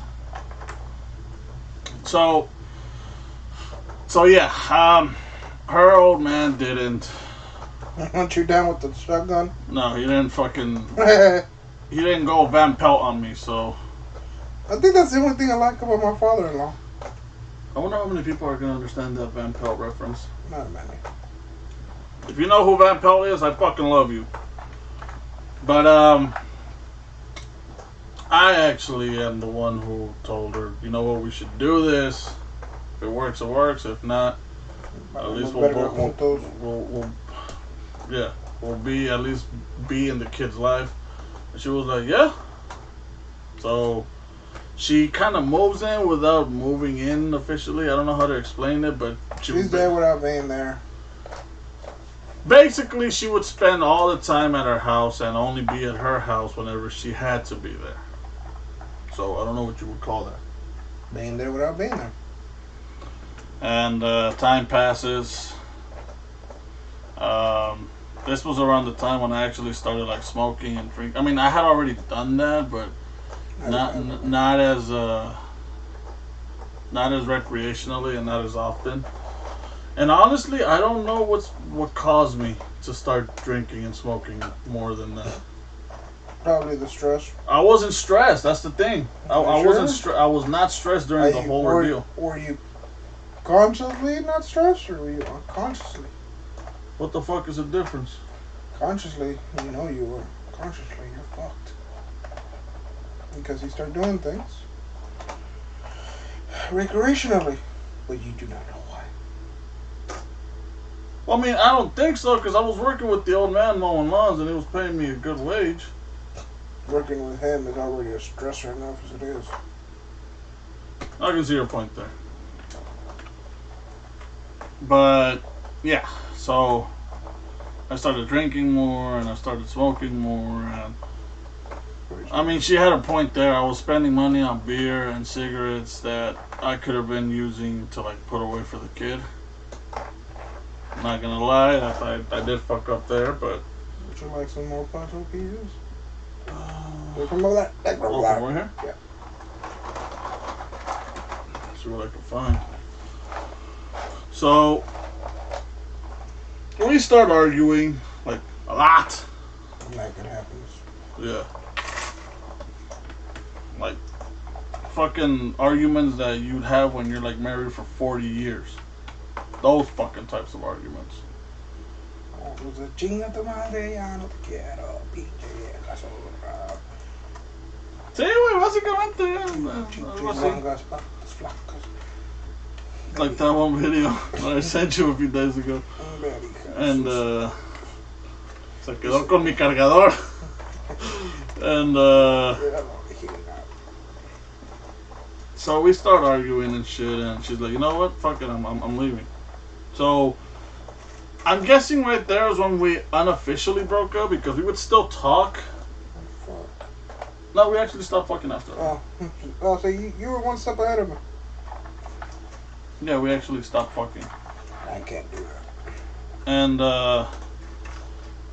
So yeah, her old man didn't. Hunt you down with the shotgun? No, he didn't fucking. He didn't go Van Pelt on me, so. I think that's the only thing I like about my father-in-law. I wonder how many people are gonna understand that Van Pelt reference. Not many. If you know who Van Pelt is, I fucking love you. But, I actually am the one who told her, you know what, we should do this. If it works, it works. If not, at least we'll be at least be in the kid's life. And she was like, yeah. So she kind of moves in without moving in officially. I don't know how to explain it, but she's there without being there. Basically, she would spend all the time at her house and only be at her house whenever she had to be there. So I don't know what you would call that. Being there without being there. And time passes. This was around the time when I actually started like smoking and drinking. I mean, I had already done that, but not as recreationally and not as often. And honestly, I don't know what caused me to start drinking and smoking more than that. Probably the stress. I wasn't stressed. That's the thing. I wasn't. I was not stressed during the whole ordeal. Were you consciously not stressed, or were you unconsciously? What the fuck is the difference? Consciously, you know you were. Consciously, you're fucked. Because you start doing things recreationally, but you do not know why. Well, I mean, I don't think so, because I was working with the old man mowing lawns, and he was paying me a good wage. Working with him is already a stressor enough as it is. I can see your point there. But, yeah, so I started drinking more, and I started smoking more, and I mean, she had a point there. I was spending money on beer and cigarettes that I could have been using to, like, put away for the kid. I'm not gonna lie, I did fuck up there, but... Would you like some more Pancho pieces? From over there. From over here? Yeah. See what I can find. So, we start arguing, like, a lot. Like it happens. Yeah. Like, fucking arguments that you'd have when you're, like, married for 40 years. Those fucking types of arguments. Chinga tu madre, ya no te quiero, pinche vieja zorra. Sí, güey, básicamente. Algo así. Like that one video that I sent you a few days ago. And, se quedó con mi cargador. And, so we start arguing and shit, and she's like, you know what? Fuck it, I'm leaving. So, I'm guessing right there is when we unofficially broke up, because we would still talk. No, we actually stopped fucking after that. Oh, so you were one step ahead of me. Yeah, we actually stopped fucking. I can't do that. And,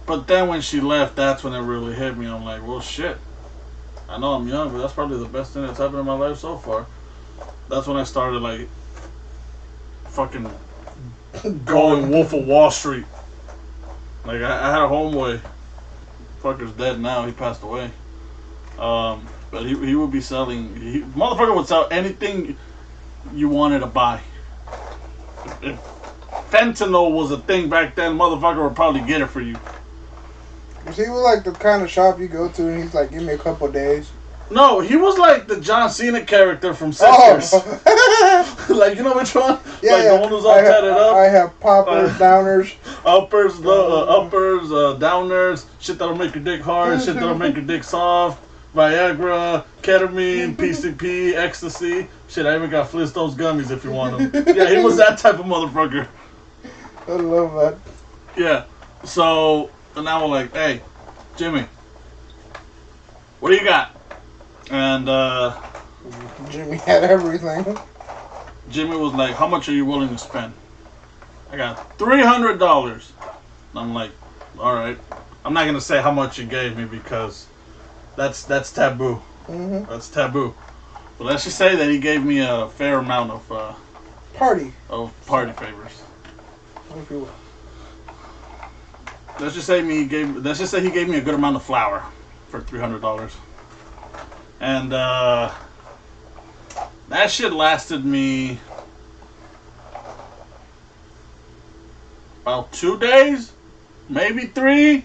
but then when she left, that's when it really hit me. I'm like, well, shit. I know I'm young, but that's probably the best thing that's happened in my life so far. That's when I started, like, fucking going Wolf of Wall Street. Like, I had a homeboy. Fucker's dead now. He passed away. But he would be selling... motherfucker would sell anything you wanted to buy. If fentanyl was a thing back then, motherfucker would probably get it for you. Was he like the kind of shop you go to and he's like, give me a couple days? No, he was like the John Cena character from Sisters. Oh. Like, you know which one? Yeah, like the one who's all tatted up. I have poppers, downers. Uppers, downers, shit that'll make your dick hard, shit that'll make your dick soft, Viagra, ketamine, PCP, ecstasy. Shit, I even got Flintstones gummies if you want them. Yeah, he was that type of motherfucker. I love that. Yeah. So, and now we're like, hey, Jimmy, what do you got? And Jimmy had everything. Jimmy was like, how much are you willing to spend? I got $300. And I'm like, all right. I'm not going to say how much he gave me because that's taboo. Mm-hmm. That's taboo. But let's just say that he gave me a fair amount of party favors. If you will. Let's just say he gave me a good amount of flour for $300. And that shit lasted me about 2 days, maybe 3.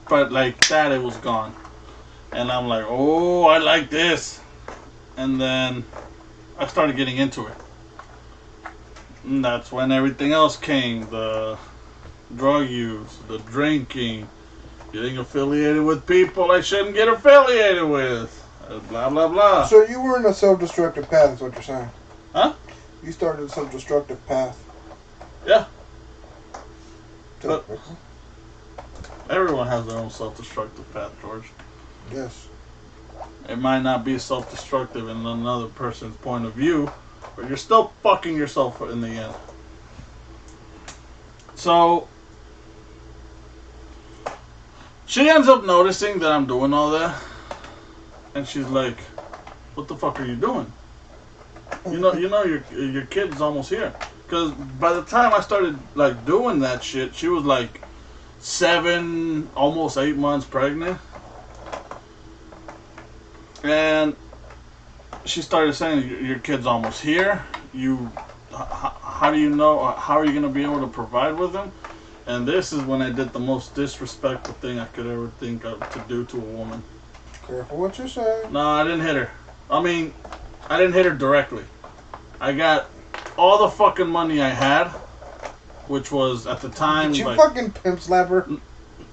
But like that, it was gone. And I'm like, oh, I like this. And then I started getting into it. And that's when everything else came. The drug use, the drinking, getting affiliated with people I shouldn't get affiliated with. Blah, blah, blah. So you were in a self-destructive path is what you're saying? Huh? You started a self-destructive path. Yeah. But everyone has their own self-destructive path, George. Yes. It might not be self-destructive in another person's point of view, but you're still fucking yourself in the end. So, she ends up noticing that I'm doing all that, and she's like, "What the fuck are you doing? You know, your kid's almost here." Because by the time I started like doing that shit, she was like 7, almost 8 months pregnant, and she started saying, "Your kid's almost here. How do you know? How are you gonna be able to provide with him?" And this is when I did the most disrespectful thing I could ever think of to do to a woman. Careful what you say. No, I didn't hit her. I mean, I didn't hit her directly. I got all the fucking money I had, which was at the time. Did you like, fucking pimp slap her?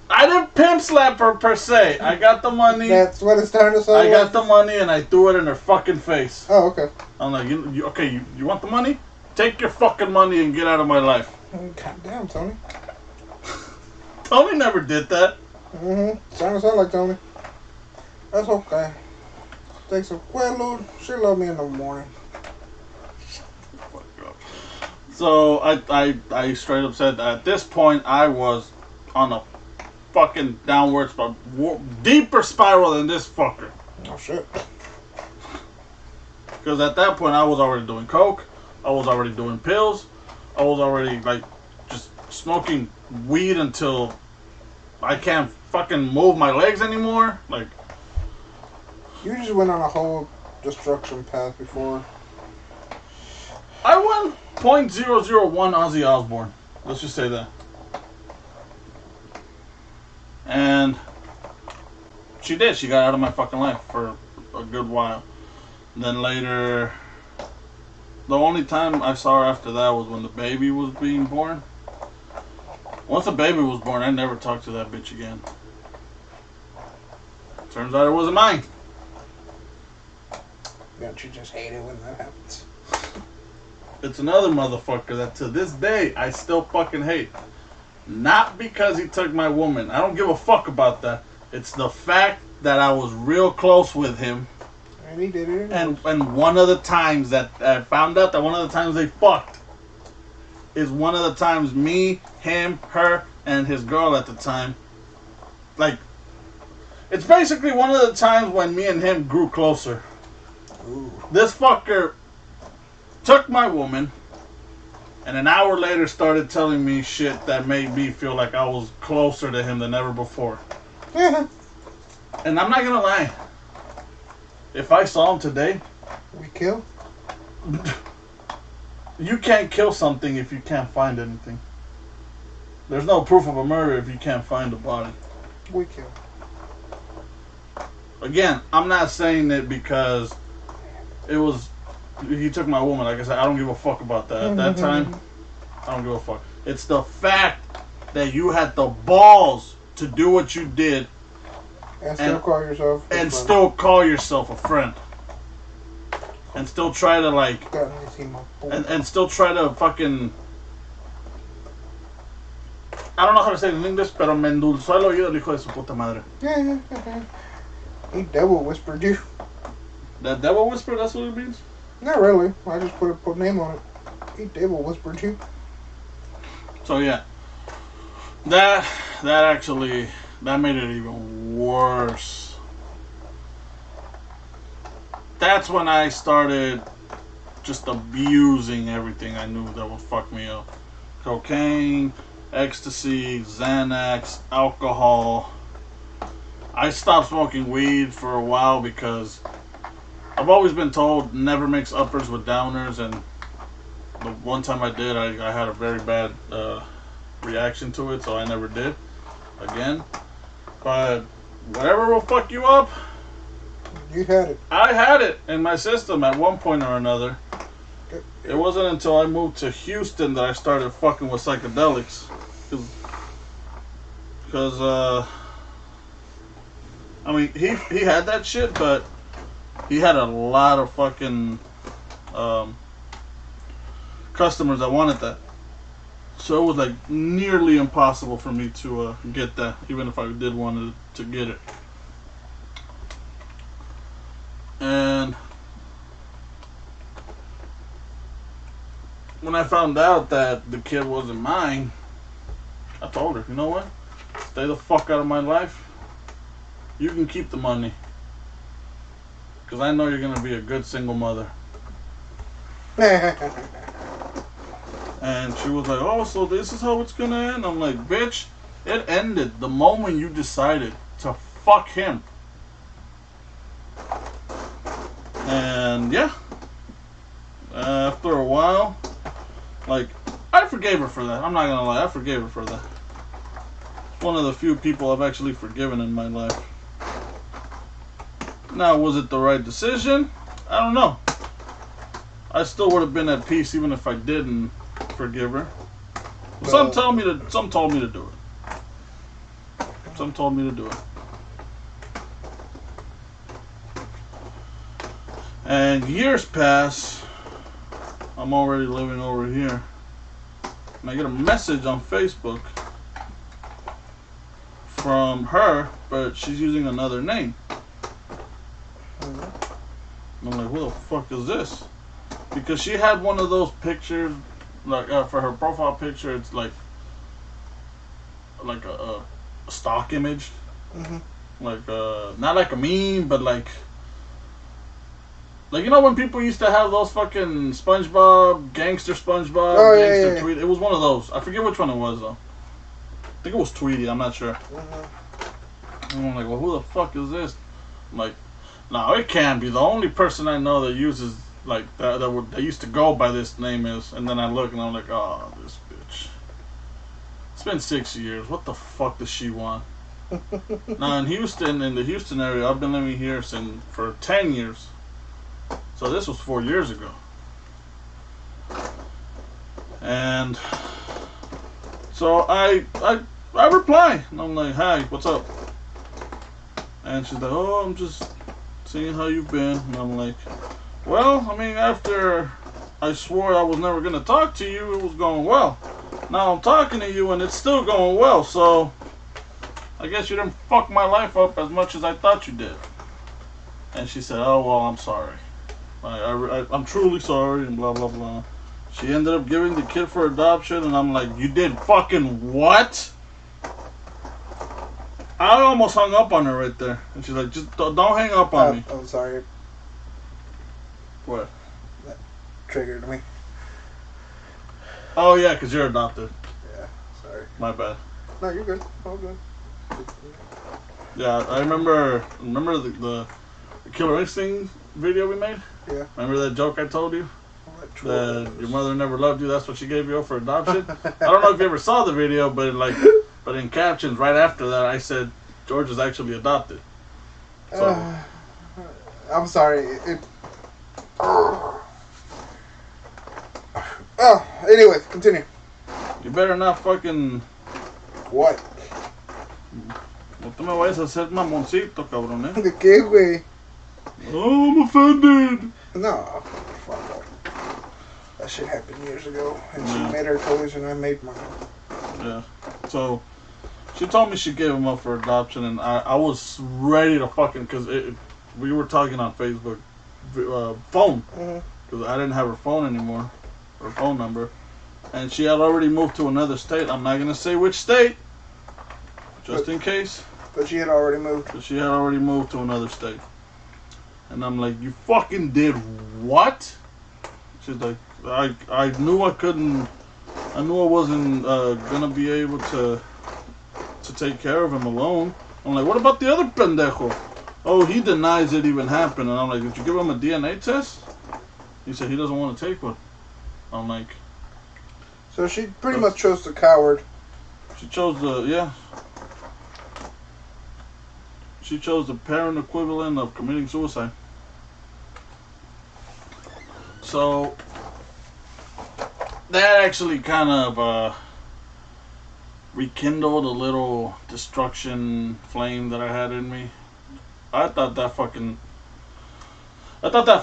I didn't pimp slap her per se. I got the money. That's what it's starting to sound I like. got the money and I threw it in her fucking face. Oh, okay. I'm like, you want the money? Take your fucking money and get out of my life. God damn, Tony. Tony never did that. Mm-hmm. Starting to sound like Tony. That's okay. Thanks a well, she love me in the morning. So I straight up said that at this point I was on a fucking downward spiral, deeper spiral than this fucker. Oh shit. Because at that point I was already doing coke, I was already doing pills, I was already like just smoking weed until I can't fucking move my legs anymore. Like, you just went on a whole destruction path before. I went .001 Ozzy Osbourne. Let's just say that. And she did. She got out of my fucking life for a good while. And then later, the only time I saw her after that was when the baby was being born. Once the baby was born, I never talked to that bitch again. Turns out it wasn't mine. Don't you just hate it when that happens? It's another motherfucker that to this day I still fucking hate. Not because he took my woman. I don't give a fuck about that. It's the fact that I was real close with him. And he did it. And one of the times that I found out that one of the times they fucked is one of the times me, him, her, and his girl at the time. Like, it's basically one of the times when me and him grew closer. Ooh. This fucker took my woman, and an hour later started telling me shit that made me feel like I was closer to him than ever before. Yeah. And I'm not gonna lie. If I saw him today, We kill? you can't kill something if you can't find anything. There's no proof of a murder if you can't find the body. We can. Again, I'm not saying it because it was he took my woman. Like I said, I don't give a fuck about that. At that time, I don't give a fuck. It's the fact that you had the balls to do what you did and still call yourself a friend. still call yourself a friend. And still try to like and still try to fucking I don't know how to say it in English, pero me endulzó el oído el hijo de su puta madre. Yeah. He devil whispered you. That devil whisper, that's what it means? Not really. I just put a name on it. He devil whispered you. So yeah. That actually made it even worse. That's when I started just abusing everything I knew that would fuck me up. Cocaine, ecstasy, Xanax, alcohol. I stopped smoking weed for a while because I've always been told never mix uppers with downers, and the one time I did, I had a very bad reaction to it, so I never did again. But whatever will fuck you up, you had it. I had it in my system at one point or another. It wasn't until I moved to Houston that I started fucking with psychedelics. Because I mean, he had that shit, but he had a lot of fucking customers that wanted that. So it was like nearly impossible for me to get that, even if I did want to get it. And when I found out that the kid wasn't mine, I told her, you know what? Stay the fuck out of my life. You can keep the money. Because I know you're going to be a good single mother. And she was like, oh, so this is how it's going to end? I'm like, bitch, it ended the moment you decided to fuck him. And yeah. After a while, like, I forgave her for that. I'm not going to lie. I forgave her for that. It's one of the few people I've actually forgiven in my life. Now, was it the right decision? I don't know. I still would have been at peace even if I didn't forgive her. Some told me to do it. Some told me to do it. And years pass. I'm already living over here. And I get a message on Facebook from her, but she's using another name. I'm like, who the fuck is this? Because she had one of those pictures, like for her profile picture, it's like a stock image, like not like a meme, but like you know when people used to have those fucking SpongeBob, gangster SpongeBob, Tweety. It was one of those. I forget which one it was though. I think it was Tweety. I'm not sure. And I'm like, well, who the fuck is this? I'm like, no, it can't be. The only person I know that uses like that used to go by this name is, and then I look and I'm like, oh, this bitch. It's been 6 years. What the fuck does she want? Now in the Houston area, I've been living here for 10 years. So this was 4 years ago. And so I reply, and I'm like, hi, what's up? And she's like, oh, I'm just seeing how you've been. And I'm like, well, I mean, after I swore I was never going to talk to you, it was going well. Now I'm talking to you and it's still going well, so I guess you didn't fuck my life up as much as I thought you did. And she said, oh, well, I'm sorry. I'm truly sorry, and blah, blah, blah. She ended up giving the kid for adoption, and I'm like, you did fucking what? I almost hung up on her right there. And she's like, just don't hang up on me. I'm sorry. What? That triggered me. Oh, yeah, because you're adopted. Yeah, sorry. My bad. No, you're good. All good. Yeah, I remember the Killer Instinct video we made? Yeah. Remember that joke I told you? What? Which that was... your mother never loved you. That's what she gave you up for adoption. I don't know if you ever saw the video, but in captions right after that, I said George is actually adopted. So I'm sorry. Anyways, continue. you better not fucking. What? No te me vayas a hacer mamoncito, cabrón, eh? ¿De qué, güey? Oh, I'm offended. No. Fuck off. That shit happened years ago. And Yeah. she made her toys and I made mine. Yeah. So she told me she gave him up for adoption, and I was ready to fucking, because we were talking on Facebook phone, because I didn't have her phone anymore, her phone number, and she had already moved to another state. I'm not gonna say which state, just in case. But she had already moved. But she had already moved to another state, and I'm like, you fucking did what? She's like, I knew I couldn't. I knew I wasn't gonna be able to take care of him alone. I'm like, what about the other pendejo? Oh, he denies it even happened. And I'm like, did you give him a DNA test? He said he doesn't want to take one. I'm like... So she pretty much chose the coward. She chose the, She chose the parent equivalent of committing suicide. So... that actually kind of rekindled a little destruction flame that I had in me. I thought that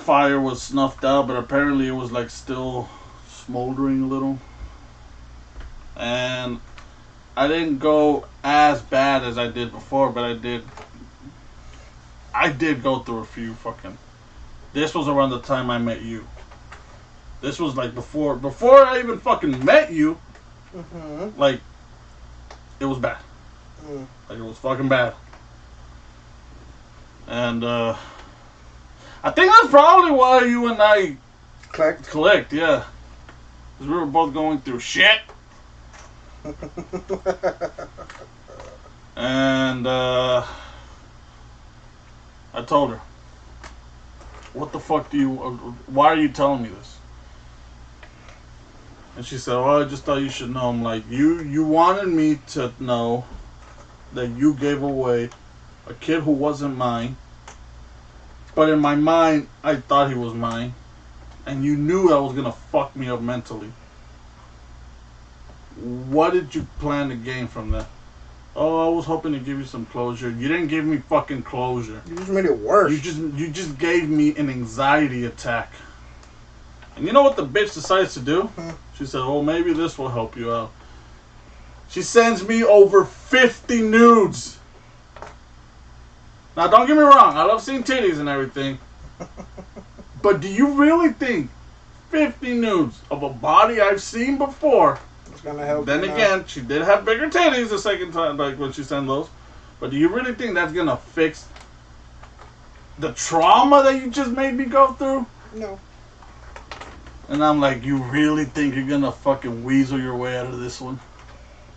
fire was snuffed out, but apparently it was like still smoldering a little. And I didn't go as bad as I did before, but I did go through a few fucking... This was around the time I met you. This was like before I even fucking met you. Like, it was bad. Like, it was fucking bad. And I think that's probably why you and I clicked, yeah. Because we were both going through shit. And I told her, what the fuck why are you telling me this? And she said, oh, I just thought you should know. I'm like, you wanted me to know that you gave away a kid who wasn't mine. But in my mind, I thought he was mine. And you knew that was going to fuck me up mentally. What did you plan to gain from that? Oh, I was hoping to give you some closure. You didn't give me fucking closure. You just made it worse. You just gave me an anxiety attack. And you know what the bitch decides to do? She said, oh, maybe this will help you out. She sends me over 50 nudes. Now, don't get me wrong. I love seeing titties and everything. But do you really think 50 nudes of a body I've seen before? It's gonna help. Then again, she did have bigger titties the second time, like when she sent those. But do you really think that's gonna fix the trauma that you just made me go through? No. And I'm like, you really think you're gonna fucking weasel your way out of this one?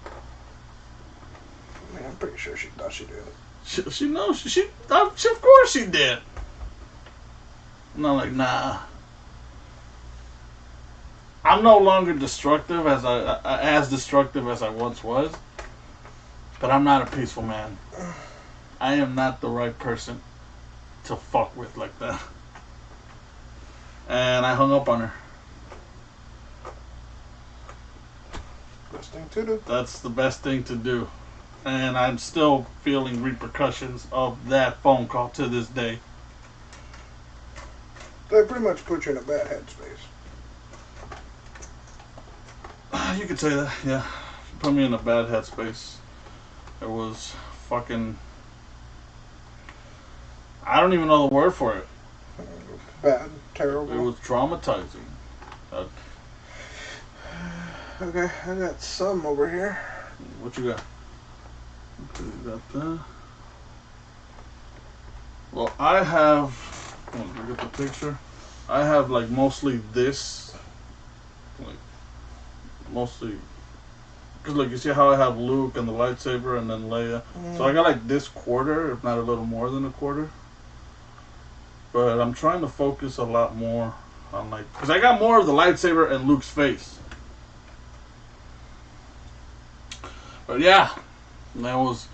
I mean, I'm pretty sure she thought she did. She knows. She of course she did. And I'm like, nah. I'm no longer destructive as destructive as I once was. But I'm not a peaceful man. I am not the right person to fuck with like that. And I hung up on her. Best thing to do. That's the best thing to do. And I'm still feeling repercussions of that phone call to this day. They pretty much put you in a bad headspace. You could say that, yeah. She put me in a bad headspace. It was fucking... I don't even know the word for it. Bad, terrible. It was traumatizing. Okay, I got some over here. What you got? Okay, you got that. Well, I have... Look at the picture. I have like mostly this. Like, mostly... Because like you see how I have Luke and the lightsaber and then Leia. So I got like this quarter, if not a little more than a quarter. But I'm trying to focus a lot more I'm like, because I got more of the lightsaber in Luke's face. But yeah, that was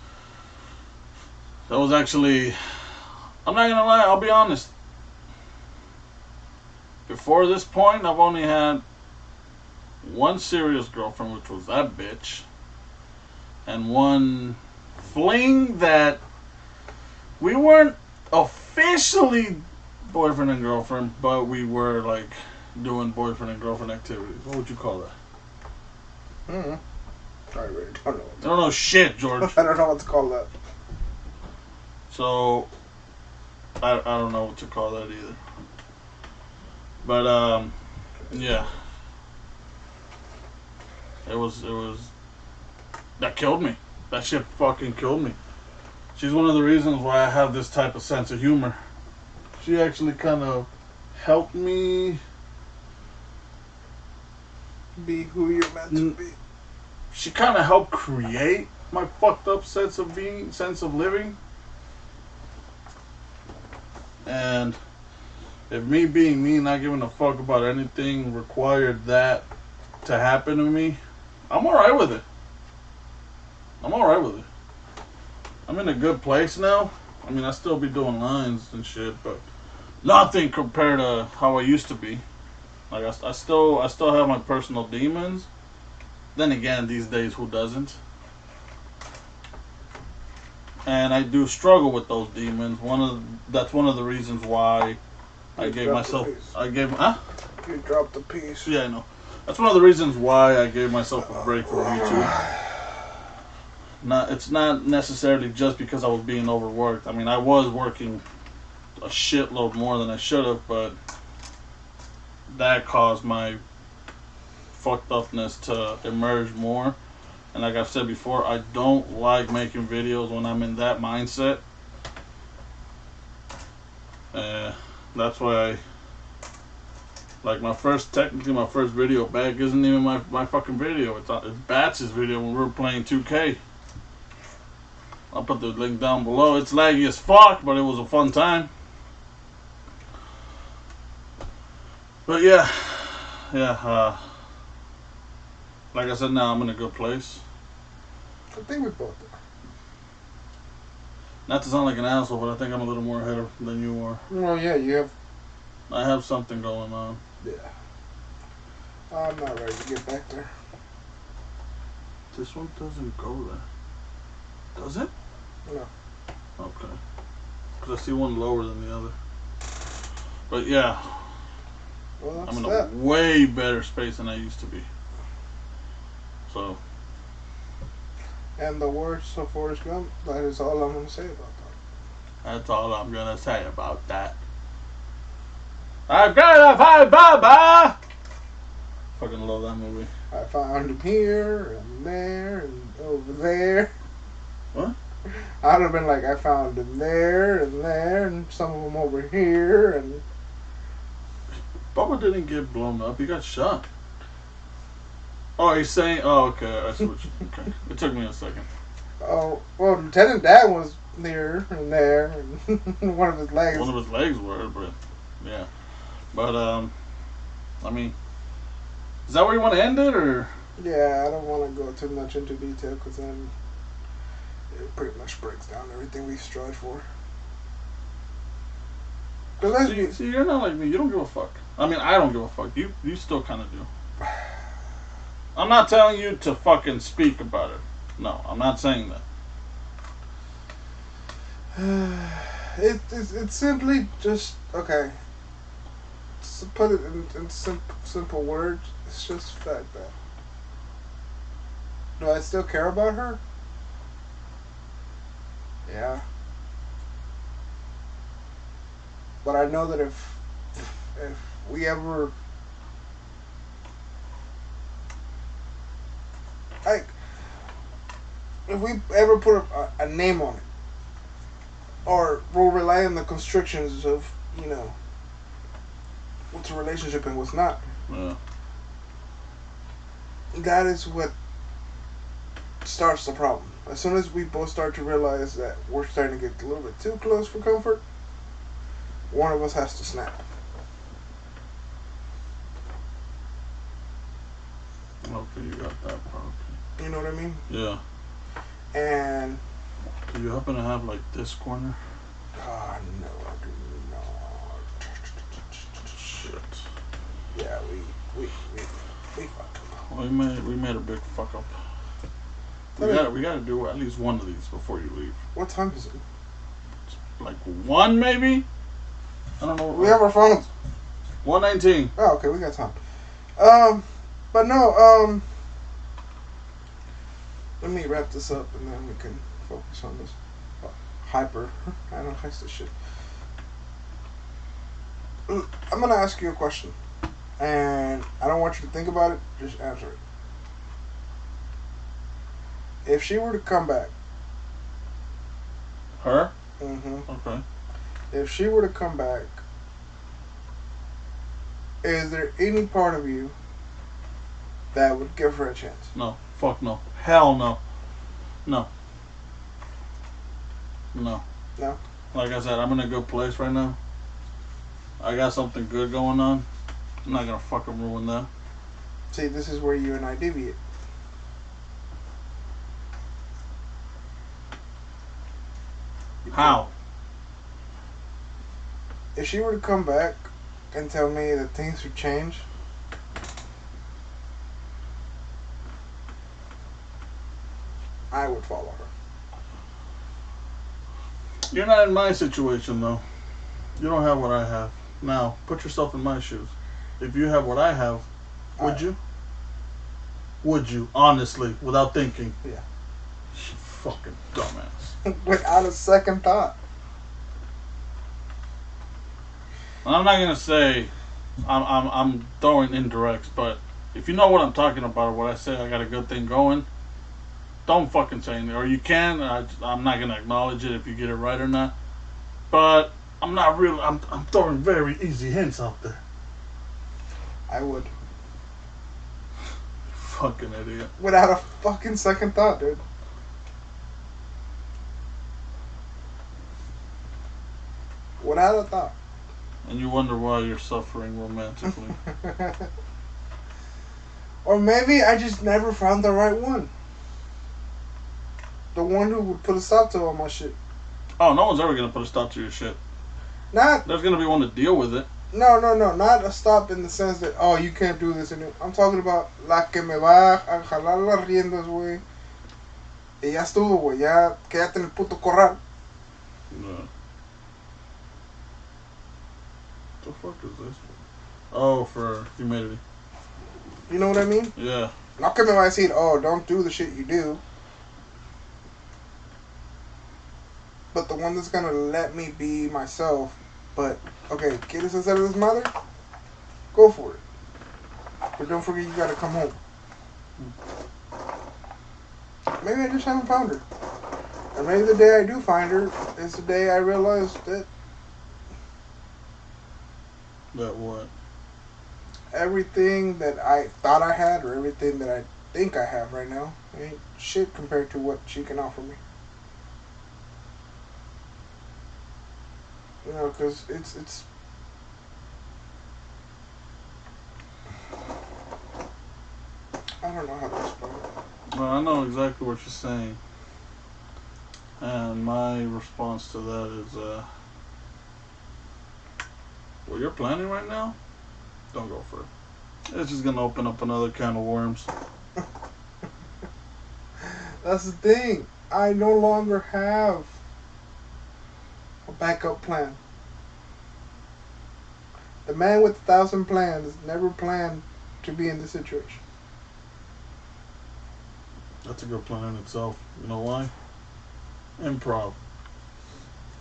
actually. I'm not gonna lie. I'll be honest. Before this point, I've only had one serious girlfriend, which was that bitch, and one fling that we weren't officially boyfriend and girlfriend, but we were like doing boyfriend and girlfriend activities. What would you call that? I really don't know. I don't know shit, George. I don't know what to call that. So I don't know what to call that either. But yeah. It was that killed me. That shit fucking killed me. She's one of the reasons why I have this type of sense of humor. She actually kind of helped me be who you're meant to be. She kind of helped create my fucked up sense of living. And if me being me, not giving a fuck about anything, required that to happen to me, I'm alright with it. I'm in a good place now. I mean, I still be doing lines and shit, but nothing compared to how I used to be. Like I still have my personal demons. Then again, these days, who doesn't? And I do struggle with those demons. That's one of the reasons why I gave myself. You dropped the piece. Yeah, I know. That's one of the reasons why I gave myself a break from YouTube. It's not necessarily just because I was being overworked. I mean, I was working a shitload more than I should have, but that caused my fucked upness to emerge more. And like I've said before, I don't like making videos when I'm in that mindset. That's why like my first video back isn't even my fucking video. It's Bats' video when we were playing 2K. I'll put the link down below. It's laggy as fuck, but it was a fun time. But yeah, like I said, now I'm in a good place. I think we both are. Not to sound like an asshole, but I think I'm a little more ahead than you are. Well, yeah, you have. I have something going on. Yeah. I'm not ready to get back there. This one doesn't go there. Does it? No. Okay. Because I see one lower than the other. But yeah. Well, I'm in a way better space than I used to be. So. And the words of Forrest Gump, that is all I'm going to say about that. That's all I'm going to say about that. I've got to find Baba! Fucking love that movie. I found him here and there and over there. What? I would have been like, I found him there and some of them over here and. Bubba didn't get blown up. He got shot. Oh, he's saying. Oh, okay. I see what you. Okay. It took me a second. Oh, well, Lieutenant Dad was here and there and one of his legs. One of his legs were, but yeah. But I mean, is that where you want to end it, or? Yeah, I don't want to go too much into detail because then it pretty much breaks down everything we strive for. See, you're not like me. You don't give a fuck. I mean, I don't give a fuck. You still kind of do. I'm not telling you to fucking speak about it. No, I'm not saying that. It's simply just okay. To put it in simple words, it's just the fact that do I still care about her? Yeah. But I know that if we ever if we ever put a name on it, or we'll rely on the constrictions of, what's a relationship and what's not. Yeah. That is what starts the problem. As soon as we both start to realize that we're starting to get a little bit too close for comfort, one of us has to snap. okay, you got that part. Okay. You know what I mean? Yeah. And Do you happen to have like this corner? no, I do not. Shit. Yeah, we fucked up. We made a big fuck up. We gotta do at least one of these before you leave. What time is it? It's like 1 maybe? I don't know. We have our phones. 1:19. Oh, okay, we got time. But no, let me wrap this up and then we can focus on this hyper analyze this shit. I'm gonna ask you a question, and I don't want you to think about it. Just answer it. If she were to come back, Her? mm-hmm. Okay. If she were to come back, is there any part of you that would give her a chance? No. Fuck no. Hell no. No. No. No? Like I said, I'm in a good place right now. I got something good going on. I'm not gonna fucking ruin that. See, this is where you and I deviate. How? If she were to come back and tell me that things would change, I would follow her. You're not in my situation though. You don't have what I have. Now, put yourself in my shoes. If you have what I have, would you? Would you? Honestly, without thinking? Yeah. You fucking dumbass. Without a second thought. I'm not gonna say I'm throwing indirects, but if you know what I'm talking about or what I say, I got a good thing going. Don't fucking say anything, or you can. I'm not gonna acknowledge it if you get it right or not. But I'm not real. I'm throwing very easy hints out there. I would. Fucking idiot. Without a fucking second thought, dude. Without a thought. And you wonder why you're suffering romantically. Or maybe I just never found the right one. The one who would put a stop to all my shit. Oh, no one's ever gonna put a stop to your shit. Not. There's gonna be one to deal with it. No. Not a stop in the sense that, oh, you can't do this anymore. I'm talking about la que me va a jalar las riendas, güey. Y ya estuvo, güey. Ya quédate en el puto corral. No. The fuck is this? Oh, for humidity. You know what I mean? Yeah. Not que me va a decir, oh, don't do the shit you do. But the one that's gonna let me be myself. But, okay, ¿quieres hacer desmadre? Go for it. But don't forget you gotta come home. Maybe I just haven't found her. And maybe the day I do find her is the day I realize that That what? everything that I thought I had or everything that I think I have right now ain't shit compared to what she can offer me. You know, because it's I don't know how to explain it. Well, I know exactly what you're saying. And my response to that is, what you're planning right now, don't go for it. It's just gonna open up another can of worms. That's the thing. I no longer have a backup plan. The man with 1,000 plans never planned to be in this situation. That's a good plan in itself. You know why? Improv.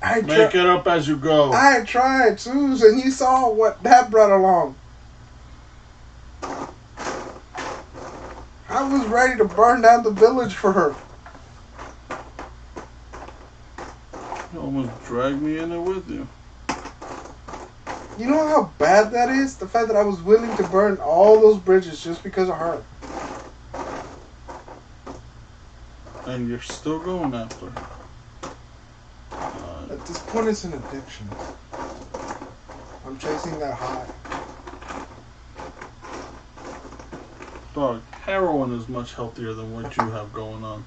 I Make it up as you go. I tried, Susan. You saw what that brought along. I was ready to burn down the village for her. You almost dragged me in there with you. You know how bad that is? The fact that I was willing to burn all those bridges just because of her. And you're still going after her. At this point, it's an addiction. I'm chasing that high. Dog, heroin is much healthier than what you have going on.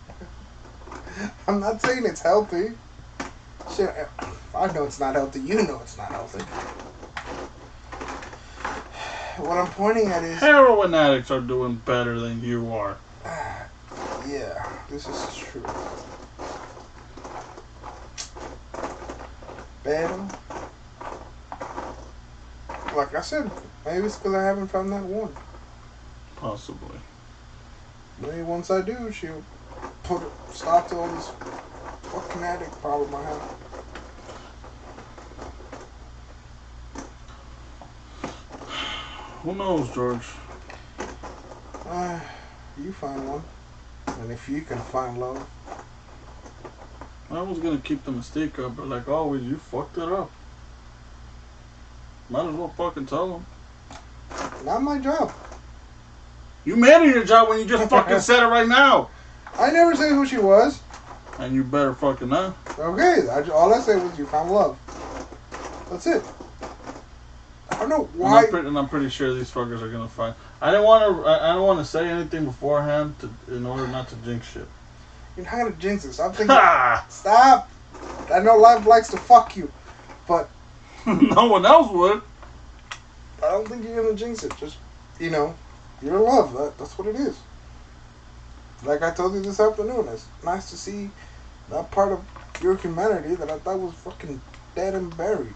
I'm not saying it's healthy. Shit, I know it's not healthy. You know it's not healthy. What I'm pointing at is... Heroin addicts are doing better than you are. Yeah, this is true. Pero, like I said, maybe it's because I haven't found that one. Possibly. Maybe once I do, she'll put a stop to all this fucking addict problem I have. Who knows, George? You find one. And if you can find love. I was gonna keep the mistake up, but like always, you fucked it up. Might as well fucking tell them. Not my job. You made it your job when you just fucking said it right now. I never said who she was. And you better fucking know. Okay, all I said was you found love. That's it. I don't know why. And I'm pretty sure these fuckers are gonna find. I don't want to say anything beforehand in order not to jinx shit. You're not gonna jinx it. Stop thinking. Stop. I know life likes to fuck you, but no one else would. I don't think you're gonna jinx it. Just, you're in love. That's what it is. Like I told you this afternoon, it's nice to see that part of your humanity that I thought was fucking dead and buried.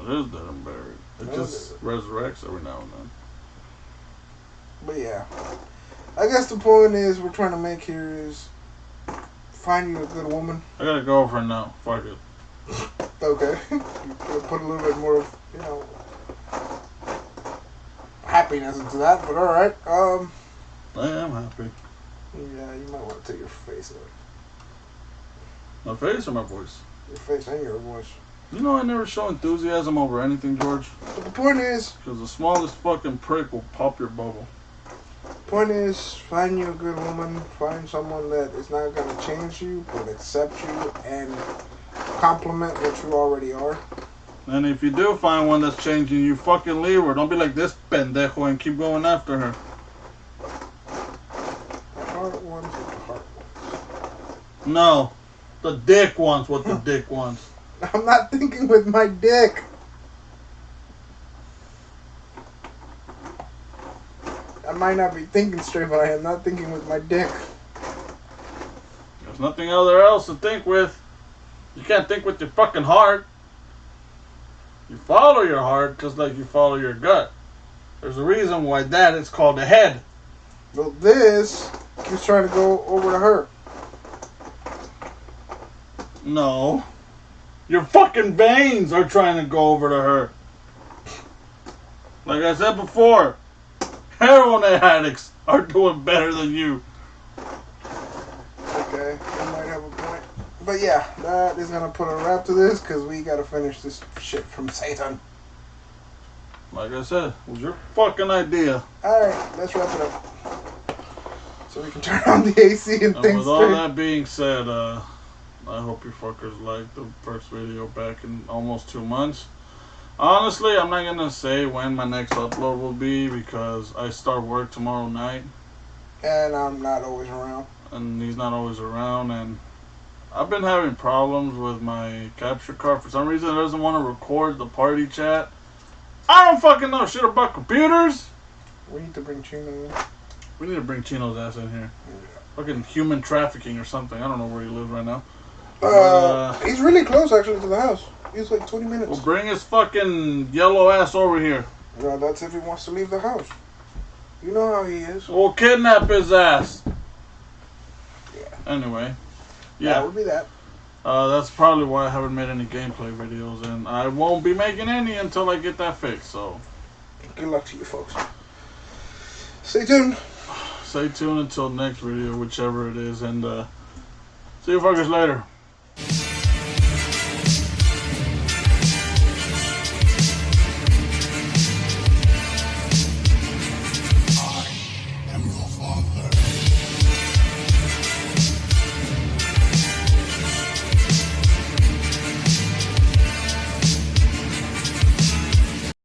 It is dead and buried. It just resurrects every now and then. But yeah, I guess the point is we're trying to make here is find you a good woman. I got a girlfriend now. Fuck it. Okay. You put a little bit more of, happiness into that, but alright. I am happy. Yeah, you might want to take your face away. My face or my voice? Your face and your voice. You know I never show enthusiasm over anything, George. But the point is... Because the smallest fucking prick will pop your bubble. Point is, find you a good woman. Find someone that is not going to change you, but accept you and compliment what you already are. And if you do find one that's changing you, fucking leave her. Don't be like this pendejo and keep going after her. The heart ones with the heart ones. No. The dick wants what the dick wants. I'm not thinking with my dick. I might not be thinking straight, but I am not thinking with my dick. There's nothing else to think with. You can't think with your fucking heart. You follow your heart just like you follow your gut. There's a reason why that is called the head. Well, this keeps trying to go over to her. No. Your fucking veins are trying to go over to her. Like I said before, heroin addicts are doing better than you. Okay, you might have a point. But yeah, that is going to put a wrap to this because we got to finish this shit from Satan. Like I said, it was your fucking idea. Alright, let's wrap it up. So we can turn on the AC and things with all that being said, I hope you fuckers liked the first video back in almost 2 months. Honestly, I'm not going to say when my next upload will be because I start work tomorrow night. And I'm not always around. And he's not always around. And I've been having problems with my capture card. For some reason, it doesn't want to record the party chat. I don't fucking know shit about computers. We need to bring Chino in. We need to bring Chino's ass in here. Yeah. Fucking human trafficking or something. I don't know where he lives right now. He's really close actually to the house. He's like 20 minutes. Well, bring his fucking yellow ass over here. Yeah, that's if he wants to leave the house. You know how he is. We'll kidnap his ass. Yeah. Anyway. Yeah. That would be that. That's probably why I haven't made any gameplay videos. And I won't be making any until I get that fixed, so. Good luck to you folks. Stay tuned. Stay tuned until next video, whichever it is. And see you fuckers later.